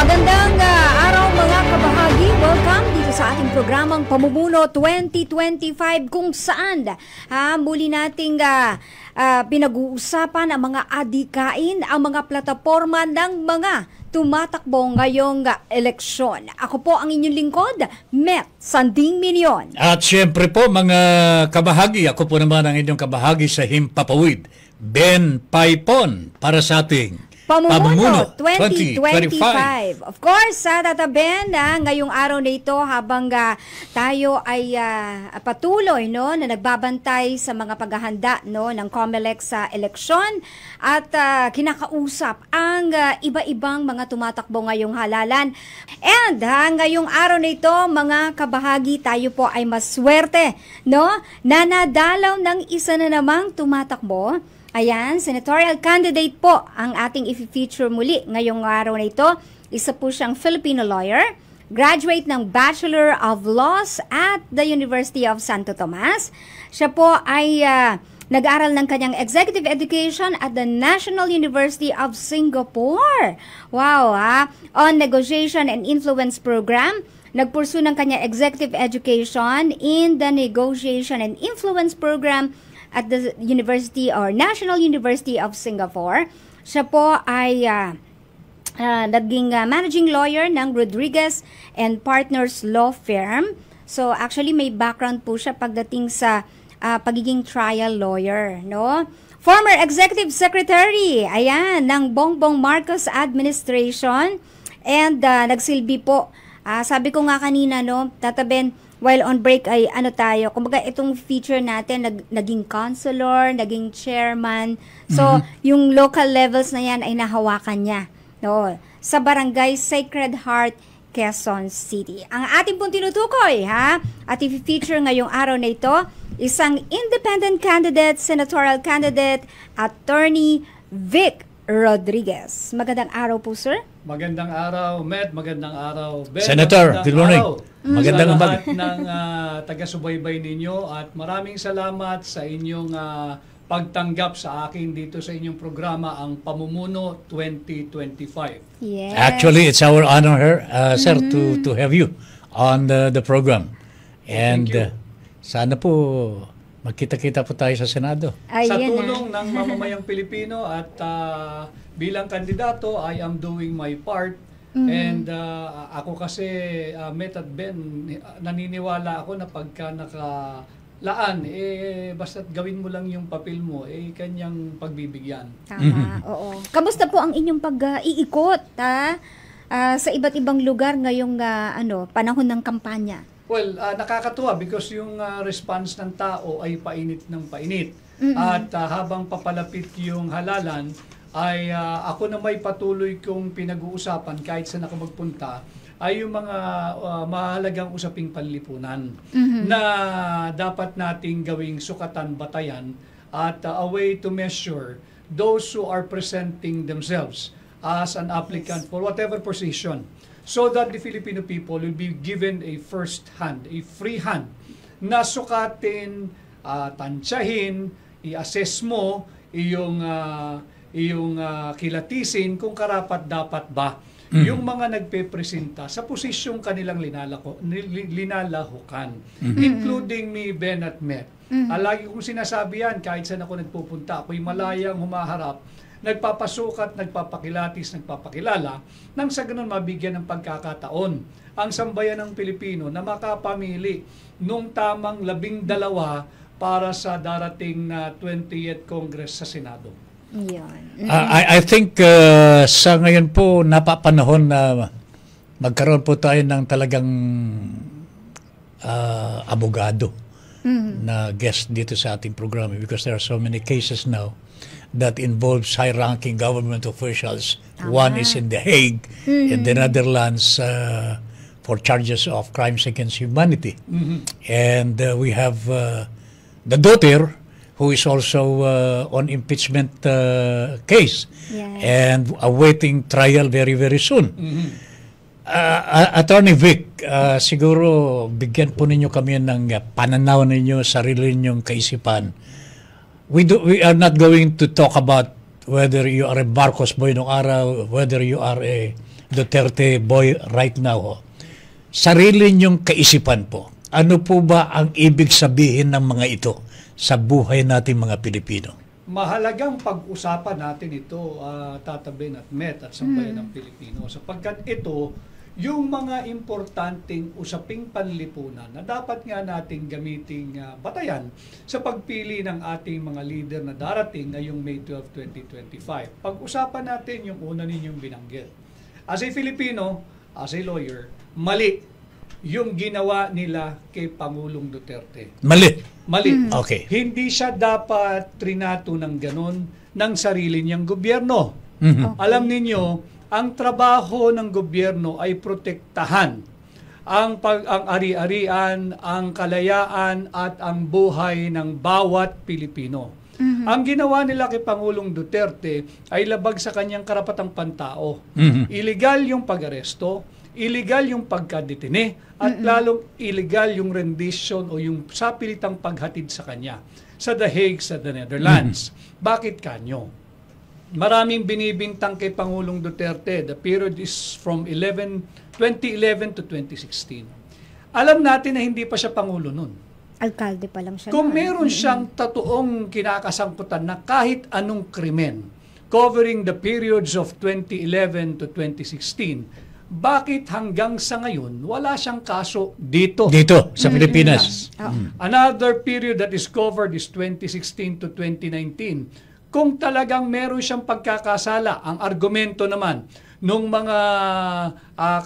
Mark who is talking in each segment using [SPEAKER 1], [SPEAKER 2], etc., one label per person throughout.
[SPEAKER 1] Magandang araw mga kabahagi. Welcome dito sa ating programang Pamumuno 2025 kung saan muli nating pinag-uusapan ang mga adikain, ang mga plataforma ng mga tumatakbo ngayong eleksyon. Ako po ang inyong lingkod, Met Sanding Minion.
[SPEAKER 2] At syempre po mga kabahagi, ako po naman ang inyong kabahagi sa Himpapawid, Ben Paipon, para sa ating
[SPEAKER 1] Pamumuno 2025. Of course, Tata Ben, ngayong araw na ito habang tayo ay patuloy na nagbabantay sa mga paghahanda ng COMELEC sa eleksyon at kinakausap ang iba-ibang mga tumatakbo ngayong halalan. And ngayong araw na ito, mga kabahagi, tayo po ay maswerte na nadalaw ng isa na namang tumatakbo. Ayan, senatorial candidate po ang ating i-feature muli ngayong araw na ito. Isa po siyang Filipino lawyer, graduate ng Bachelor of Laws at the University of Santo Tomas. Siya po ay nag-aral ng kanyang executive education at the National University of Singapore. Wow, on negotiation and influence program. Nagpursu ng kanyang executive education in the negotiation and influence program at the University or National University of Singapore. Siya po ay naging managing lawyer ng Rodriguez and Partners Law Firm. So actually may background po siya pagdating sa pagiging trial lawyer, Former Executive Secretary, ayan, ng Bongbong Marcos Administration and nagsilbi po. Sabi ko nga kanina, Tata Ben, while on break ay tayo, kumbaga itong feature natin, naging councilor, naging chairman. So, yung local levels na yan ay nahawakan niya. Sa Barangay Sacred Heart, Quezon City. Ang ating pong tinutukoy, at i-feature ngayong araw na ito, isang independent candidate, senatorial candidate, Attorney Vic Rodriguez. Magandang araw po, sir.
[SPEAKER 3] Magandang araw, Met. Magandang araw, Ben.
[SPEAKER 2] Senator, good morning. Magandang
[SPEAKER 3] umaga. Sa lahat ng taga-subaybay ninyo at maraming salamat sa inyong pagtanggap sa akin dito sa inyong programa, ang Pamumuno 2025.
[SPEAKER 1] Yes.
[SPEAKER 2] Actually, it's our honor, sir, to have you on the program. And sana po magkita-kita po tayo sa Senado.
[SPEAKER 3] Sa tulong ng mamamayang Pilipino at bilang kandidato, I am doing my part. And ako kasi, Met at Ben, naniniwala ako na pagka nakalaan, basta't gawin mo lang yung papel mo, kanyang pagbibigyan.
[SPEAKER 1] Tama, oo. Kamusta po ang inyong pag-iikot sa iba't ibang lugar ngayong panahon ng kampanya?
[SPEAKER 3] Well, nakakatuwa because yung response ng tao ay painit ng painit. At habang papalapit yung halalan, ay ako na may patuloy kong pinag-uusapan kahit saan ako magpunta, ay yung mga mahalagang usaping panlipunan na dapat nating gawing sukatan, batayan at a way to measure those who are presenting themselves as an applicant for whatever position, so that the Filipino people will be given a first hand, a free hand, na sukatin, tansyahin, i-assess mo, iyong kilatisin kung karapat-dapat ba yung mga nagpe-presenta sa posisyong kanilang linalahukan. Including me, Ben at Met. Lagi kong sinasabi yan, kahit saan ako nagpupunta, ako'y malayang humaharap, nagpapasukat, nagpapakilatis, nagpapakilala, nang sa ganun mabigyan ng pagkakataon ang sambayan ng Pilipino na makapamili nung tamang 12 para sa darating na 20th Congress sa Senado.
[SPEAKER 2] I think sa ngayon po napapanahon na magkaroon po tayo ng talagang abogado na guest dito sa ating programa, because there are so many cases now that involves high-ranking government officials. One is in The Hague, in the Netherlands, for charges of crimes against humanity. And we have the daughter, who is also on impeachment case, and awaiting trial very, very soon. Attorney Vic, siguro bigyan po ninyo kami ng pananaw ninyo, sarili ninyong kaisipan. We are not going to talk about whether you are a Marcos boy nung araw, whether you are a Duterte boy right now, sarili niyong kaisipan po, ano po ba ang ibig sabihin ng mga ito sa buhay nating mga Pilipino?
[SPEAKER 3] Mahalagang pag-usapan natin ito, Tata Ben at Met at sambayan ng Pilipino, sapagkat ito yung mga importanteng usaping panlipunan na dapat nga nating gamiting batayan sa pagpili ng ating mga leader na darating ngayong May 12, 2025. Pag-usapan natin yung una ninyong binanggit. As a Filipino, as a lawyer, mali yung ginawa nila kay Pangulong Duterte.
[SPEAKER 2] Mali. Okay.
[SPEAKER 3] Hindi siya dapat trinato ng ganon ng sarili niyang gobyerno.
[SPEAKER 2] Mhm.
[SPEAKER 3] Alam ninyo, ang trabaho ng gobyerno ay protektahan ang ari-arian, ang kalayaan at ang buhay ng bawat Pilipino. Ang ginawa nila kay Pangulong Duterte ay labag sa kanyang karapatang pantao. Illegal yung pag-aresto, illegal yung pagkadetine, at lalong illegal yung rendition o yung sapilitang paghatid sa kanya sa The Hague, sa the Netherlands. Bakit kanyo? Maraming binibintang kay Pangulong Duterte. The period is from 2011 to 2016. Alam natin na hindi pa siya Pangulo nun.
[SPEAKER 1] Alkalde pa lang siya.
[SPEAKER 3] Kung meron siyang totoong kinakasangkutan na kahit anong krimen covering the periods of 2011 to 2016, bakit hanggang sa ngayon wala siyang kaso dito
[SPEAKER 2] Sa Pilipinas.
[SPEAKER 3] Another period that is covered is 2016 to 2019. Kung talagang meron siyang pagkakasala, ang argumento naman nung mga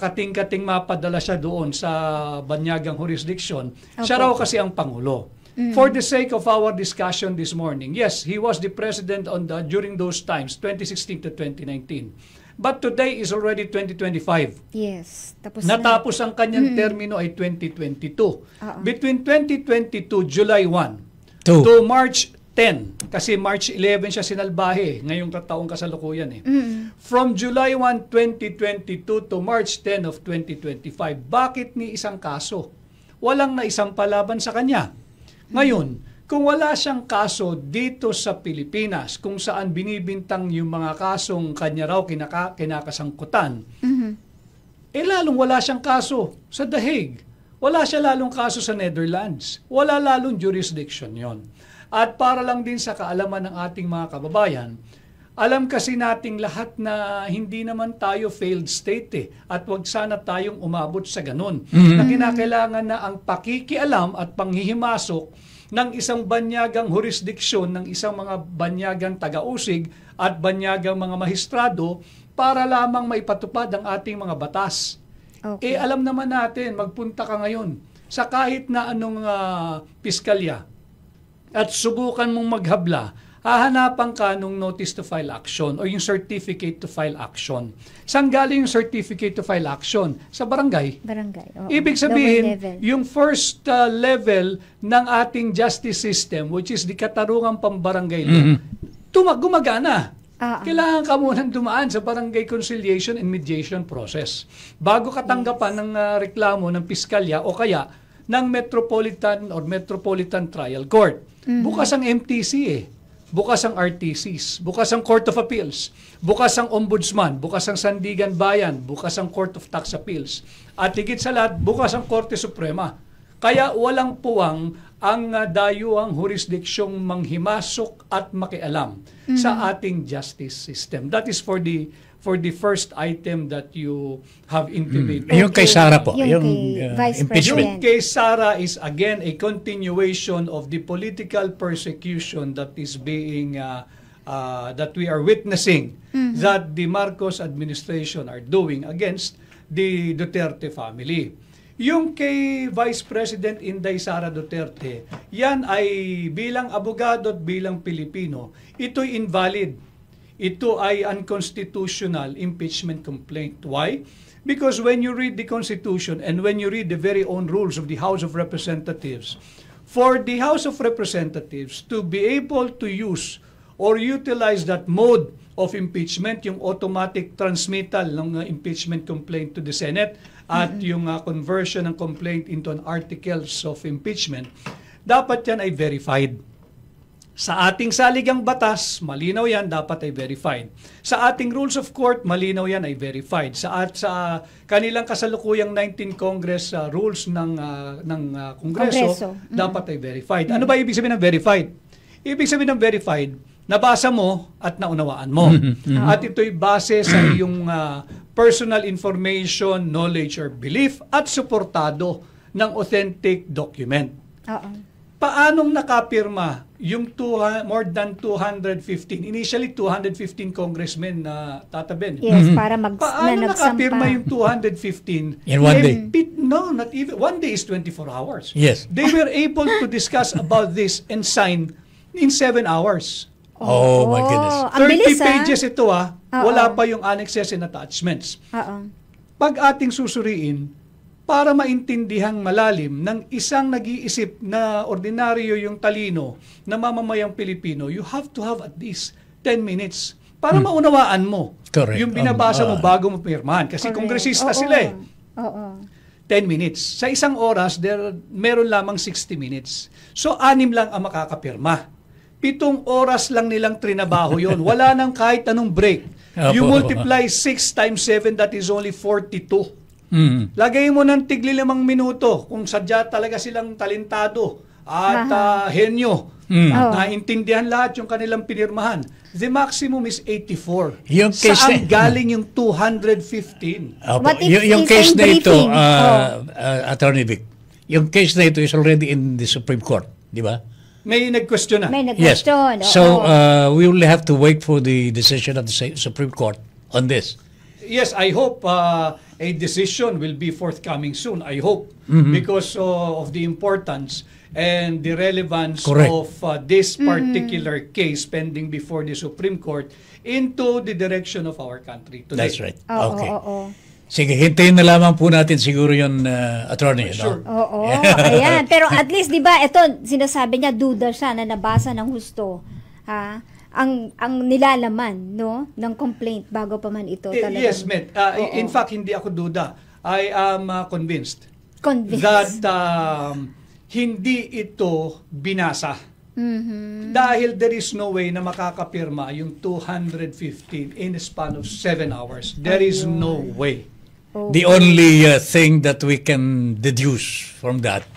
[SPEAKER 3] kating-kating mapadala siya doon sa banyagang jurisdiction, siya raw kasi ang Pangulo. For the sake of our discussion this morning, yes, he was the president during those times, 2016 to 2019. But today is already 2025.
[SPEAKER 1] Yes.
[SPEAKER 3] Natapos ang kanyang termino ay 2022. Between 2022, July 1 to March 10, kasi March 11 siya sinalbahe, ngayong taong kasalukuyan From July 1, 2022 to March 10 of 2025, bakit ni isang kaso? Walang naisang palaban sa kanya. Ngayon, kung wala siyang kaso dito sa Pilipinas, kung saan binibintang yung mga kasong kanya raw kinakasangkutan, lalong wala siyang kaso sa The Hague. Wala siya lalong kaso sa Netherlands. Wala lalong jurisdiction yon. At para lang din sa kaalaman ng ating mga kababayan, alam kasi nating lahat na hindi naman tayo failed state at wag sana tayong umabot sa ganun. Na kinakailangan na ang pakikialam at panghihimasok ng isang banyagang jurisdiksyon, ng isang mga banyagang taga-usig at banyagang mga mahistrado para lamang maipatupad ang ating mga batas. Okay. Alam naman natin, magpunta ka ngayon sa kahit na anong piskalya at subukan mong maghabla, hahanapan ka nung notice to file action o yung certificate to file action. Saan galing yung certificate to file action? Sa barangay.
[SPEAKER 1] Oo.
[SPEAKER 3] Ibig sabihin, yung first level ng ating justice system, which is the katarungang pambarangay law, gumagana. Kailangan ka munang dumaan sa barangay conciliation and mediation process bago katanggapan ng reklamo ng piskalya o kaya ng Metropolitan or Metropolitan Trial Court. Bukas ang MTC bukas ang RTCs, bukas ang Court of Appeals, bukas ang Ombudsman, bukas ang Sandigan Bayan, bukas ang Court of Tax Appeals, at higit sa lahat, bukas ang Korte Suprema. Kaya walang puwang ang dayuang jurisdiksyong manghimasok at makialam sa ating justice system. That is for the first item that you have intimated.
[SPEAKER 2] Yung kay Sara po,
[SPEAKER 1] yung Vice
[SPEAKER 2] impeachment.
[SPEAKER 3] Yung kay Sara is again a continuation of the political persecution that is being that we are witnessing that the Marcos administration are doing against the Duterte family. Yung kay Vice President Inday Sara Duterte, yan ay bilang abogado at bilang Pilipino, ito'y invalid. Ito ay unconstitutional impeachment complaint. Why? Because when you read the Constitution and when you read the very own rules of the House of Representatives, for the House of Representatives to be able to use or utilize that mode of impeachment, yung automatic transmittal ng impeachment complaint to the Senate at yung conversion ng complaint into an articles of impeachment, dapat yan ay verified. Sa ating saligang batas, malinaw yan, dapat ay verified. Sa ating rules of court, malinaw yan ay verified. Sa kanilang kasalukuyang 19 Congress rules ng Kongreso, dapat ay verified. Ano ba ibig sabihin ng verified? Ibig sabihin ng verified, nabasa mo at naunawaan mo. At ito'y base sa iyong personal information, knowledge, or belief at suportado ng authentic document. Paanong nakapirma yung more than 215, initially 215 congressmen na tataben?
[SPEAKER 1] Yes, para
[SPEAKER 3] paano nakapirma yung 215?
[SPEAKER 2] In one day?
[SPEAKER 3] No, not even. One day is 24 hours.
[SPEAKER 2] Yes.
[SPEAKER 3] They were able to discuss about this and sign in 7 hours.
[SPEAKER 2] Oh my goodness.
[SPEAKER 3] 30 pages ito wala pa yung annexes and attachments. Pag ating susuriin, para maintindihang malalim ng isang nag-iisip na ordinaryo yung talino na mamamayang Pilipino, you have to have at least 10 minutes para maunawaan mo.
[SPEAKER 2] Correct.
[SPEAKER 3] Yung binabasa mo bago mo pirmahan. Kasi kongresista sila 10 minutes. Sa isang oras, meron lamang 60 minutes. So, 6 lang ang makakapirma. 7 oras lang nilang trinabaho yon. Wala nang kahit anong break. You multiply 6 times 7, that is only 42. Lagay mo ng tigli 5 minuto kung sadya talaga silang talentado at henyo at naintindihan lahat yung kanilang pinirmahan. The maximum is 84.
[SPEAKER 2] Yung case
[SPEAKER 3] saan galing yung 215?
[SPEAKER 2] Yung case na ito, Attorney Vic, yung case na ito is already in the Supreme Court, di ba?
[SPEAKER 3] May nag-question na.
[SPEAKER 1] May nag-question.
[SPEAKER 2] Yes. So, we will have to wait for the decision of the Supreme Court on this.
[SPEAKER 3] Yes, I hope a decision will be forthcoming soon. I hope because of the importance and the relevance of this particular case pending before the Supreme Court into the direction of our country today.
[SPEAKER 2] That's right. Okay. Sige, hintayin na lamang po natin siguro yun, attorney.
[SPEAKER 3] Sure.
[SPEAKER 1] Oo, ayan. Pero at least, di ba, ito, sinasabi niya, duda siya na nabasa ng husto. Ang nilalaman ng complaint bago pa man ito talaga.
[SPEAKER 3] Yes, Met. In fact, hindi ako duda. I am convinced that hindi ito binasa. Dahil there is no way na makakapirma yung 215 in a span of 7 hours. There is no way.
[SPEAKER 2] The only thing that we can deduce from that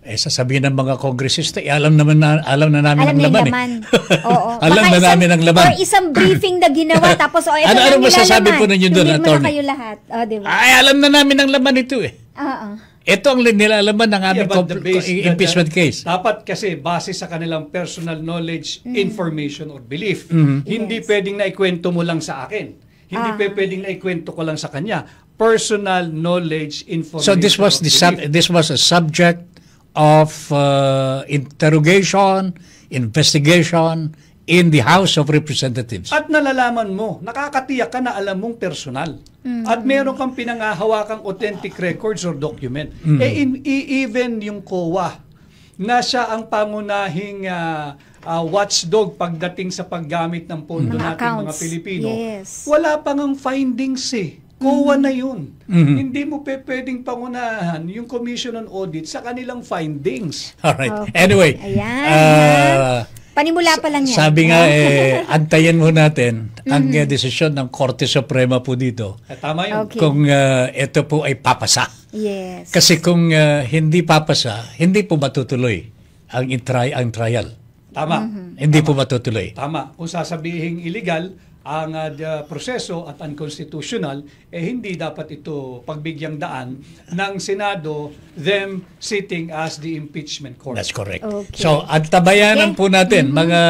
[SPEAKER 2] sasabihin ng mga kongresista, alam na namin ang laman.
[SPEAKER 1] Oo.
[SPEAKER 2] Alam na namin ang laman.
[SPEAKER 1] Or isang briefing na ginawa, tapos ito
[SPEAKER 2] ano masasabi po ninyo doon,
[SPEAKER 1] attorney?
[SPEAKER 2] attorney?
[SPEAKER 1] Kayo lahat. Diba?
[SPEAKER 2] Alam na namin ang laman ito Ito ang nilalaman ng aming impeachment case.
[SPEAKER 3] Dapat kasi base sa kanilang personal knowledge, information, or belief. Hindi pwedeng naikwento mo lang sa akin. Hindi pwedeng naikwento ko lang sa kanya. Personal knowledge, information,
[SPEAKER 2] so this was a subject of interrogation, investigation in the House of Representatives.
[SPEAKER 3] At nalalaman mo, nakakatiyak ka na alam mong personal. At meron kang pinangahawakang authentic records or document. Even yung COA, na siya ang pangunahing watchdog pagdating sa paggamit ng pondo nating mga Pilipino. Wala pang ang findings COA na yun. Hindi mo pwedeng pangunahan yung Commission on Audit sa kanilang findings.
[SPEAKER 2] Alright. Anyway,
[SPEAKER 1] panimula pa lang yan.
[SPEAKER 2] Sabi nga, antayin mo natin ang desisyon ng Korte Suprema po dito.
[SPEAKER 3] Tama yun.
[SPEAKER 2] Kung ito po ay papasa.
[SPEAKER 1] Yes.
[SPEAKER 2] Kasi kung hindi papasa, hindi po matutuloy ang trial.
[SPEAKER 3] Tama.
[SPEAKER 2] Hindi po matutuloy.
[SPEAKER 3] Tama. Kung sasabihin illegal ang proseso at unconstitutional, hindi dapat ito pagbigyang daan ng Senado, them sitting as the impeachment court.
[SPEAKER 2] That's correct. So, antabayanan po natin, mga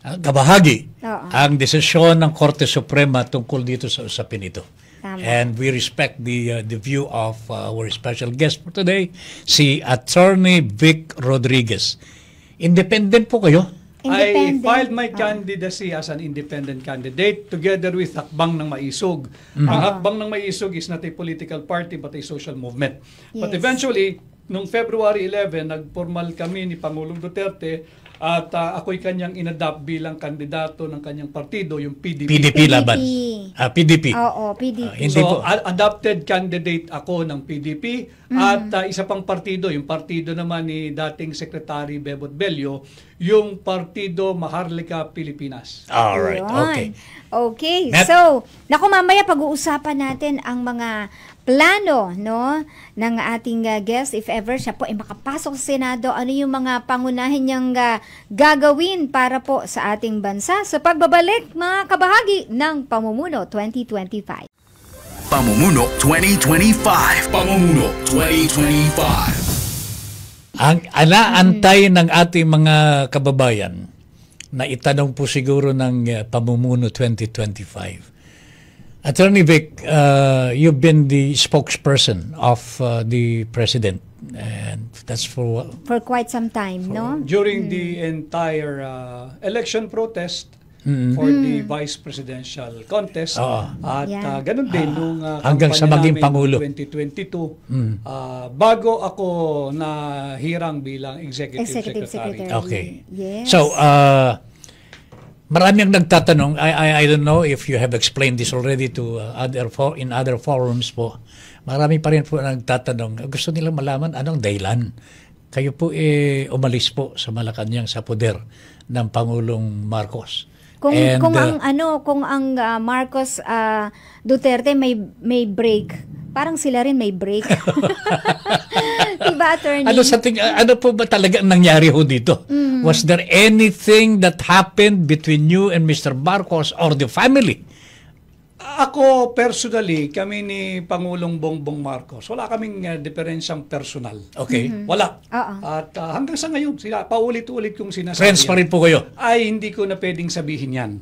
[SPEAKER 2] kabahagi, ang desisyon ng Korte Suprema tungkol dito sa usapin ito. And we respect the view of our special guest for today, si Attorney Vic Rodriguez. Independent po kayo?
[SPEAKER 3] I filed my candidacy as an independent candidate together with Hakbang ng Maisog. Ang Hakbang ng Maisog is not a political party but a social movement. But eventually, noong February 11, nagpormal kami ni Pangulong Duterte At ako'y kanyang inadapt bilang kandidato ng kanyang partido, yung PDP.
[SPEAKER 2] PDP laban. PDP.
[SPEAKER 1] Oo, PDP.
[SPEAKER 2] Hindi po.
[SPEAKER 3] Adopted candidate ako ng PDP at isa pang partido, yung partido naman ni dating Secretary Bebot Bello, yung Partido Maharlika Pilipinas.
[SPEAKER 2] Alright,
[SPEAKER 1] Yun.
[SPEAKER 2] okay.
[SPEAKER 1] Okay,
[SPEAKER 2] Net-
[SPEAKER 1] so, naku mamaya pag-uusapan natin ang mga plano, no, ng ating guest, if ever siya po ay makapasok sa Senado, ano yung mga pangunahin niyang gagawin para po sa ating bansa sa pagbabalik, mga kabahagi ng Pamumuno 2025.
[SPEAKER 4] Pamumuno 2025. Pamumuno 2025.
[SPEAKER 2] Ang anaantay ng ating mga kababayan na itanong po siguro ng Pamumuno 2025. Attorney Vic, you've been the spokesperson of the President, and that's for
[SPEAKER 1] quite some time, no?
[SPEAKER 3] During the entire election protest for the vice presidential contest. At
[SPEAKER 1] Yeah.
[SPEAKER 3] ganun din nung
[SPEAKER 2] hanggang sa maging Pangulo.
[SPEAKER 3] 2022, bago ako nahirang bilang Executive Secretary.
[SPEAKER 2] Okay.
[SPEAKER 1] Yes.
[SPEAKER 2] So, marami ang nagtatanong. I don't know if you have explained this already to in other forums po. Marami pa rin po nagtatanong. Gusto nilang malaman anong dahilan. Kayo po umalis po sa Malacanang sa poder ng Pangulong Marcos.
[SPEAKER 1] Kung ang Marcos Duterte may break, parang sila rin may break. Diba, attorney?
[SPEAKER 2] Ano po ba talaga ang nangyari ho dito? Was there anything that happened between you and Mr. Marcos or the family?
[SPEAKER 3] Ako personally, kami ni Pangulong Bongbong Marcos, wala kaming diferensyang personal.
[SPEAKER 2] Okay.
[SPEAKER 3] Wala.
[SPEAKER 1] Oo.
[SPEAKER 3] At hanggang sa ngayon, paulit-ulit kong sinasabi.
[SPEAKER 2] Friends pa rin po kayo?
[SPEAKER 3] Ay, hindi ko na pwedeng sabihin yan.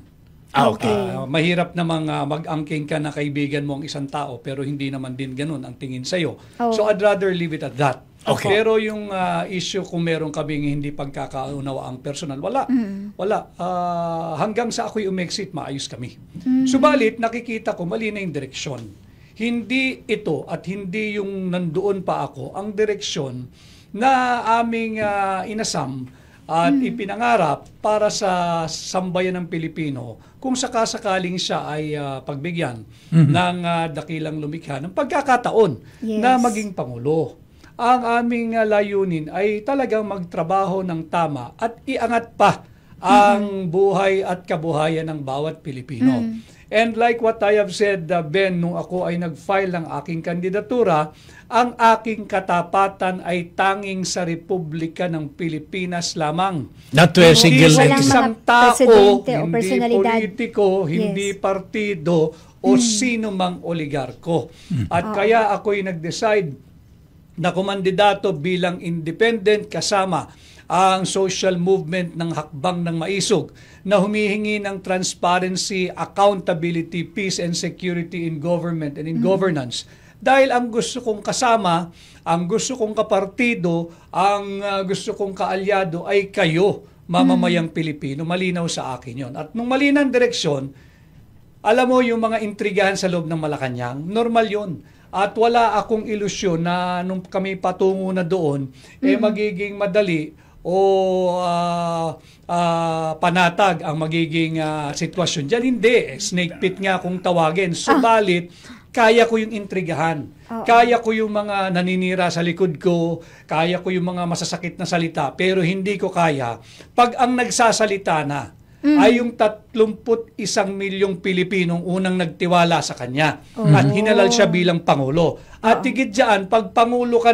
[SPEAKER 2] Okay.
[SPEAKER 3] Mahirap namang mag-angking ka na kaibigan mo ang isang tao, pero hindi naman din ganun ang tingin sa'yo.
[SPEAKER 1] Oh.
[SPEAKER 3] So I'd rather leave it at that.
[SPEAKER 2] Okay.
[SPEAKER 3] Pero yung issue kung meron kaming hindi pagkakaunawaang personal, wala. Wala. Hanggang sa ako'y umexit, maayos kami. Subalit, nakikita ko mali na yung direksyon. Hindi ito at hindi yung nandoon pa ako ang direksyon na aming inasam at ipinangarap para sa sambayan ng Pilipino kung sakasakaling siya ay pagbigyan ng dakilang lumikha ng pagkakataon na maging Pangulo. Ang aming layunin ay talagang magtrabaho ng tama at iangat pa ang buhay at kabuhayan ng bawat Pilipino. And like what I have said, Ben, nung ako ay nag-file ng aking kandidatura, ang aking katapatan ay tanging sa Republika ng Pilipinas lamang.
[SPEAKER 2] Not to a single
[SPEAKER 3] Hindi
[SPEAKER 2] entity.
[SPEAKER 3] isang tao, hindi politiko, hindi
[SPEAKER 1] Yes.
[SPEAKER 3] partido, o sino mang oligarko. At kaya ako'y nag-decide na kumandidato bilang independent kasama ang social movement ng Hakbang ng Maisog na humihingi ng transparency, accountability, peace and security in government and in governance. Dahil ang gusto kong kasama, ang gusto kong kapartido, ang gusto kong kaalyado ay kayo, mamamayang Pilipino. Malinaw sa akin yon. At nung malinaw ang direksyon, alam mo yung mga intrigahan sa loob ng Malacanang, normal yon. At wala akong ilusyon na nung kami patungo na doon, magiging madali o panatag ang magiging sitwasyon dyan. Hindi. Snake pit nga kung tawagin. Subalit, kaya ko yung intrigahan. Kaya ko yung mga naninira sa likod ko. Kaya ko yung mga masasakit na salita. Pero hindi ko kaya pag ang nagsasalita na ay yung 31 milyong Pilipinong unang nagtiwala sa kanya at hinalal siya bilang Pangulo. At higit dyan, pag Pangulo ka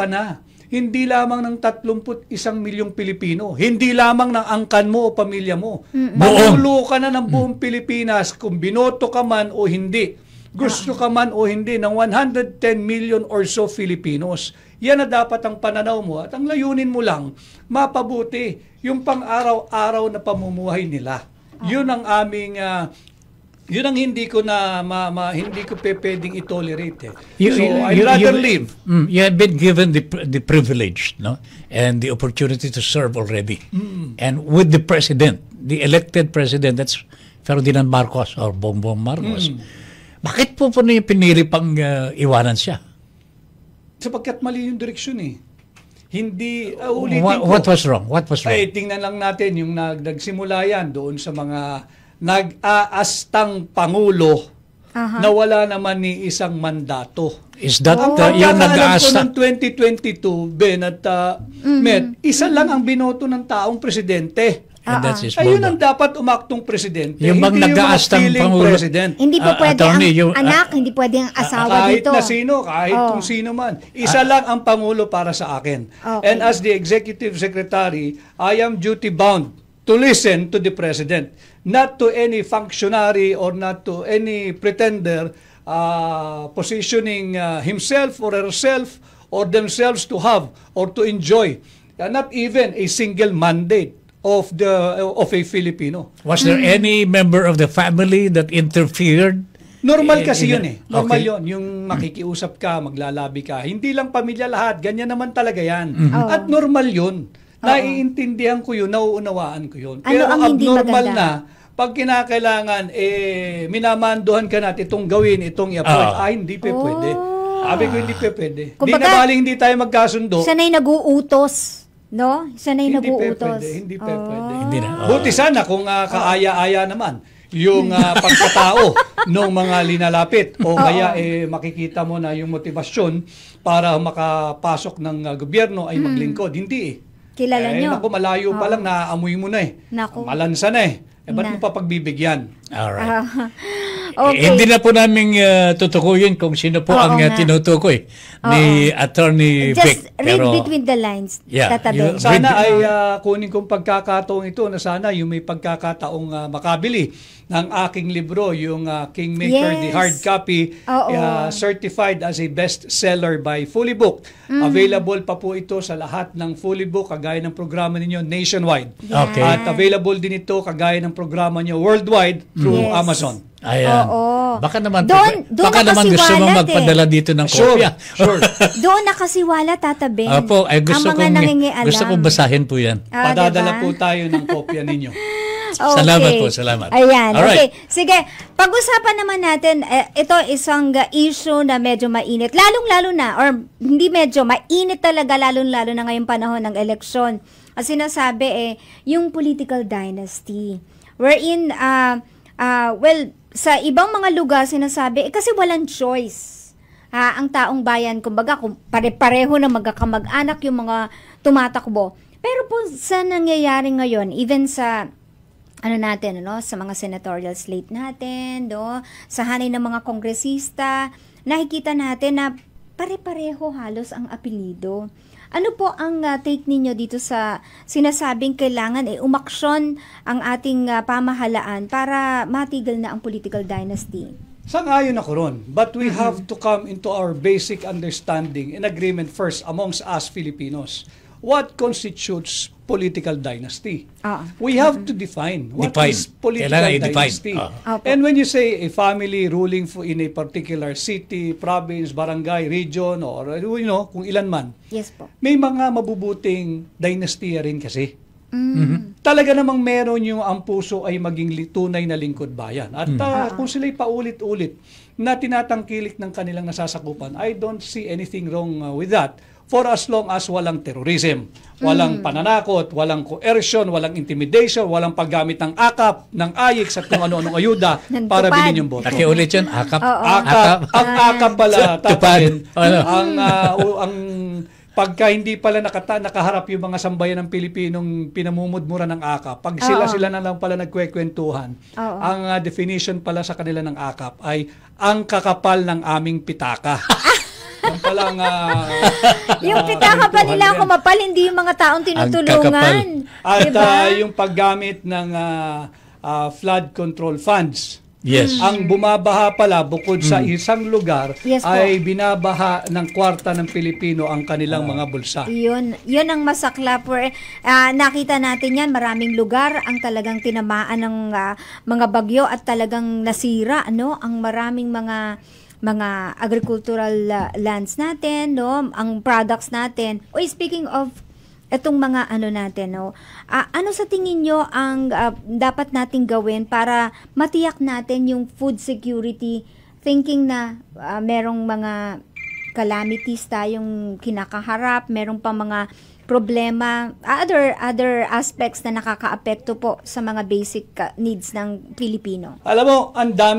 [SPEAKER 3] na, hindi lamang ng 31 milyong Pilipino, hindi lamang ng angkan mo o pamilya mo. Pangulo ka na ng buong Pilipinas kung binoto ka man o hindi. Gusto ka man o hindi ng 110 million or so Filipinos. Yan na dapat ang pananaw mo at ang layunin mo lang, mapabuti yung pang-araw-araw na pamumuhay nila. Yun ang aming, yun ang hindi ko pwedeng i-tolerate. So I'd rather live.
[SPEAKER 2] You have been given the privilege, no, and the opportunity to serve already. And with the president, the elected president, that's Ferdinand Marcos or Bongbong Marcos. Bakit po niyo pinili pang iwanan siya?
[SPEAKER 3] Sapagkat mali yung direksyon eh. Hindi, ulitin ko.
[SPEAKER 2] What was wrong? What was wrong?
[SPEAKER 3] Ay, tingnan lang natin yung nagsimula yan doon sa mga nag-aastang Pangulo na wala naman ni isang mandato.
[SPEAKER 2] Is that
[SPEAKER 3] Ang
[SPEAKER 2] yung
[SPEAKER 3] pagkakaalam ko
[SPEAKER 2] nag-aasta?
[SPEAKER 3] ng 2022, Ben at Met, isa lang ang binoto ng taong presidente.
[SPEAKER 2] And that's his
[SPEAKER 3] Ayun
[SPEAKER 2] Bongo.
[SPEAKER 3] ang dapat umaktong presidente.
[SPEAKER 2] Yung bang
[SPEAKER 3] hindi
[SPEAKER 2] nag-aastang
[SPEAKER 3] yung mga feeling
[SPEAKER 2] Pangulo.
[SPEAKER 3] president.
[SPEAKER 1] Hindi po pwede
[SPEAKER 2] attorney,
[SPEAKER 1] ang
[SPEAKER 2] yung-
[SPEAKER 1] anak, hindi pwede ang asawa
[SPEAKER 3] Kahit
[SPEAKER 1] dito.
[SPEAKER 3] na sino, kahit kung sino man. Isa lang ang Pangulo para sa akin.
[SPEAKER 1] Okay.
[SPEAKER 3] And as the Executive Secretary, I am duty-bound to listen to the President. Not to any functionary or not to any pretender positioning himself or herself or themselves to have or to enjoy. Not even a single mandate of a Filipino.
[SPEAKER 2] Was there any member of the family that interfered?
[SPEAKER 3] Normal kasi yun eh. Normal
[SPEAKER 2] Okay.
[SPEAKER 3] yun. Yung makikiusap ka, maglalabi ka. Hindi lang pamilya lahat. Ganyan naman talaga yan.
[SPEAKER 1] Oo.
[SPEAKER 3] At normal yun. Naiintindihan ko yun. Nauunawaan ko yun.
[SPEAKER 1] Ano
[SPEAKER 3] Pero
[SPEAKER 1] ang hindi
[SPEAKER 3] abnormal
[SPEAKER 1] maganda?
[SPEAKER 3] na pag kinakailangan, minamanduhan ka natin itong gawin, itong i-appoint. Hindi pa pwede. Sabi ko hindi pa pwede. Di
[SPEAKER 1] Kumbaga,
[SPEAKER 3] na baling hindi tayo magkasundo.
[SPEAKER 1] Sanay nag-uutos. No? Sanay
[SPEAKER 3] Hindi pa
[SPEAKER 1] nag-uutos.
[SPEAKER 3] pwede. Hindi pa pwede.
[SPEAKER 2] Hindi na.
[SPEAKER 3] Buti sana kung kaaya-aya naman yung pagkatao ng mga linalapit o kaya makikita mo na yung motibasyon para makapasok ng gobyerno ay maglingkod. Hindi eh.
[SPEAKER 1] Kilala nyo.
[SPEAKER 3] Naku, malayo pa lang, naaamoy mo na eh.
[SPEAKER 1] Naku.
[SPEAKER 3] Malansa na eh. Ba't mo pa pagbibigyan?
[SPEAKER 2] Alright.
[SPEAKER 1] Okay.
[SPEAKER 2] Hindi na po namin tutukuyin kung sino po
[SPEAKER 1] Oo
[SPEAKER 2] ang
[SPEAKER 1] nga.
[SPEAKER 2] tinutukoy ni Attorney
[SPEAKER 1] Just
[SPEAKER 2] Vic.
[SPEAKER 1] read between the lines.
[SPEAKER 2] Yeah,
[SPEAKER 1] Tatabi.
[SPEAKER 3] Sana ay kunin kong pagkakataong ito na sana yung may pagkakataong makabili ng aking libro, yung Kingmaker,
[SPEAKER 1] Yes.
[SPEAKER 3] the hard copy,
[SPEAKER 1] Oo.
[SPEAKER 3] certified as a bestseller by Fully Book. Available pa po ito sa lahat ng Fully Book, kagaya ng programa ninyo nationwide.
[SPEAKER 2] Okay.
[SPEAKER 3] At available din ito kagaya ng programa nyo worldwide through
[SPEAKER 1] Yes.
[SPEAKER 3] Amazon.
[SPEAKER 2] Ayan.
[SPEAKER 1] Oo.
[SPEAKER 2] Baka naman,
[SPEAKER 1] Doon
[SPEAKER 2] baka
[SPEAKER 1] na
[SPEAKER 2] naman gusto mo
[SPEAKER 1] kasiwalat
[SPEAKER 2] magpadala dito ng
[SPEAKER 3] Sure,
[SPEAKER 2] kopya.
[SPEAKER 3] sure.
[SPEAKER 1] Doon nakasiwala, Tata Ben.
[SPEAKER 2] Opo, ay gusto
[SPEAKER 1] ang mga nangingialam.
[SPEAKER 2] gusto kong basahin po yan.
[SPEAKER 3] Padadala
[SPEAKER 1] diba?
[SPEAKER 3] po tayo ng kopya ninyo.
[SPEAKER 1] Okay.
[SPEAKER 2] Salamat po, salamat.
[SPEAKER 1] Ayan.
[SPEAKER 2] Alright.
[SPEAKER 1] Okay. Sige, pag-usapan naman natin, ito isang issue na medyo mainit. Lalong-lalo na, or hindi medyo, mainit talaga, lalong-lalo na ngayong panahon ng eleksyon. Ang sinasabi yung political dynasty. Wherein, well, sa ibang mga lugar sinasabi, kasi walang choice. Ang taong bayan, kumbaga, kung pare-pareho na magkakamag-anak yung mga tumatakbo. Pero po sa nangyayari ngayon, even sa sa mga senatorial slate natin, sa hanay ng mga kongresista, nakikita natin na pare-pareho halos ang apelido. Ano po ang take ninyo dito sa sinasabing kailangan umaksyon ang ating pamahalaan para matigil na ang political dynasty?
[SPEAKER 3] Sang-ayon ako ron. But we have to come into our basic understanding and agreement first amongst us Filipinos. What constitutes political dynasty? We have to define what is political
[SPEAKER 2] Kailangan
[SPEAKER 3] dynasty. And when you say a family ruling in a particular city, province, barangay, region, or kung ilan man,
[SPEAKER 1] Yes po.
[SPEAKER 3] may mga mabubuting dynastiya rin kasi. Talaga namang meron yung ang puso ay maging tunay na lingkod bayan. At kung sila'y paulit-ulit na tinatangkilik ng kanilang nasasakupan, I don't see anything wrong with that. For as long as walang terrorism, walang pananakot, walang coercion, walang intimidation, walang paggamit ng akap, ng ayik sa kung ano-anong ayuda para
[SPEAKER 1] Tupad.
[SPEAKER 3] bilhin yung boto.
[SPEAKER 2] Nakiulit yun, akap.
[SPEAKER 3] Akap, ang akap pala,
[SPEAKER 2] Tupad.
[SPEAKER 3] tatakin, ang pagka hindi pala nakaharap yung mga sambayan ng Pilipinong pinamumudmura ng akap, pag sila na lang pala nagkwekwentuhan, ang definition pala sa kanila ng akap ay ang kakapal ng aming pitaka. Yung palang
[SPEAKER 1] Yung pitaka pa nila kumapal, hindi yung mga taong tinutulungan.
[SPEAKER 3] At
[SPEAKER 1] diba?
[SPEAKER 3] yung paggamit ng flood control funds.
[SPEAKER 2] Yes.
[SPEAKER 3] Ang bumabaha pala bukod sa isang lugar
[SPEAKER 1] Yes po.
[SPEAKER 3] ay binabaha ng kwarta ng Pilipino ang kanilang mga bulsa.
[SPEAKER 1] Yun ang masaklap. Nakita natin yan, maraming lugar ang talagang tinamaan ng mga bagyo at talagang nasira, ang maraming mga agricultural lands natin, ang products natin. Speaking of etong mga natin, ano sa tingin nyo ang dapat nating gawin para matiyak natin yung food security, thinking na merong mga calamities tayong kinakaharap, meron pa mga problema, other aspects na nakakaapekto po sa mga basic needs ng Pilipino.
[SPEAKER 3] Alam mo,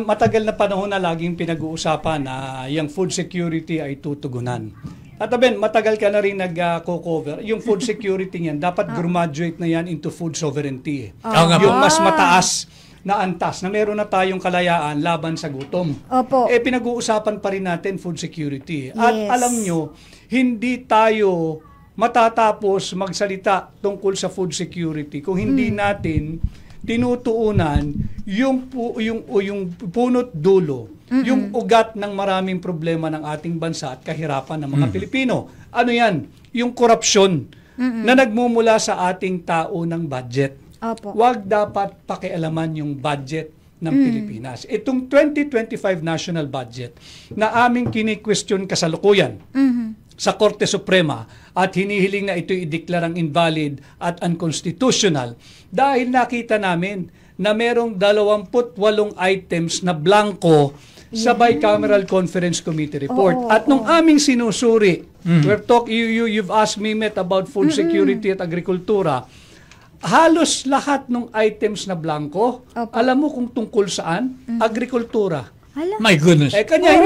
[SPEAKER 3] matagal na panahon na laging pinag-uusapan na yung food security ay tutugunan. At Ben, matagal ka na rin nag-cover. Yung food security niyan, dapat graduate na yan into food sovereignty. Yung mas mataas na antas, na meron na tayong kalayaan laban sa gutom.
[SPEAKER 1] Opo.
[SPEAKER 3] Pinag-uusapan pa rin natin food security. At alam nyo, hindi tayo matatapos magsalita tungkol sa food security kung hindi natin tinutuunan yung punot dulo, yung ugat ng maraming problema ng ating bansa at kahirapan ng mga Pilipino. Ano yan? Yung korupsyon na nagmumula sa ating tao ng budget.
[SPEAKER 1] Opo.
[SPEAKER 3] Huwag dapat pakialaman yung budget ng Pilipinas. Itong 2025 national budget na aming kini-question kasalukuyan sa Korte Suprema at hinihiling na ito ideklarang invalid at unconstitutional dahil nakita namin na merong 28 items na blanco sa Bicameral Conference Committee report. At nung aming sinusuri, you've asked me, Met, about food security at agrikultura, halos lahat ng items na blanco, alam mo kung tungkol saan? Agrikultura.
[SPEAKER 2] My goodness.
[SPEAKER 3] Kanya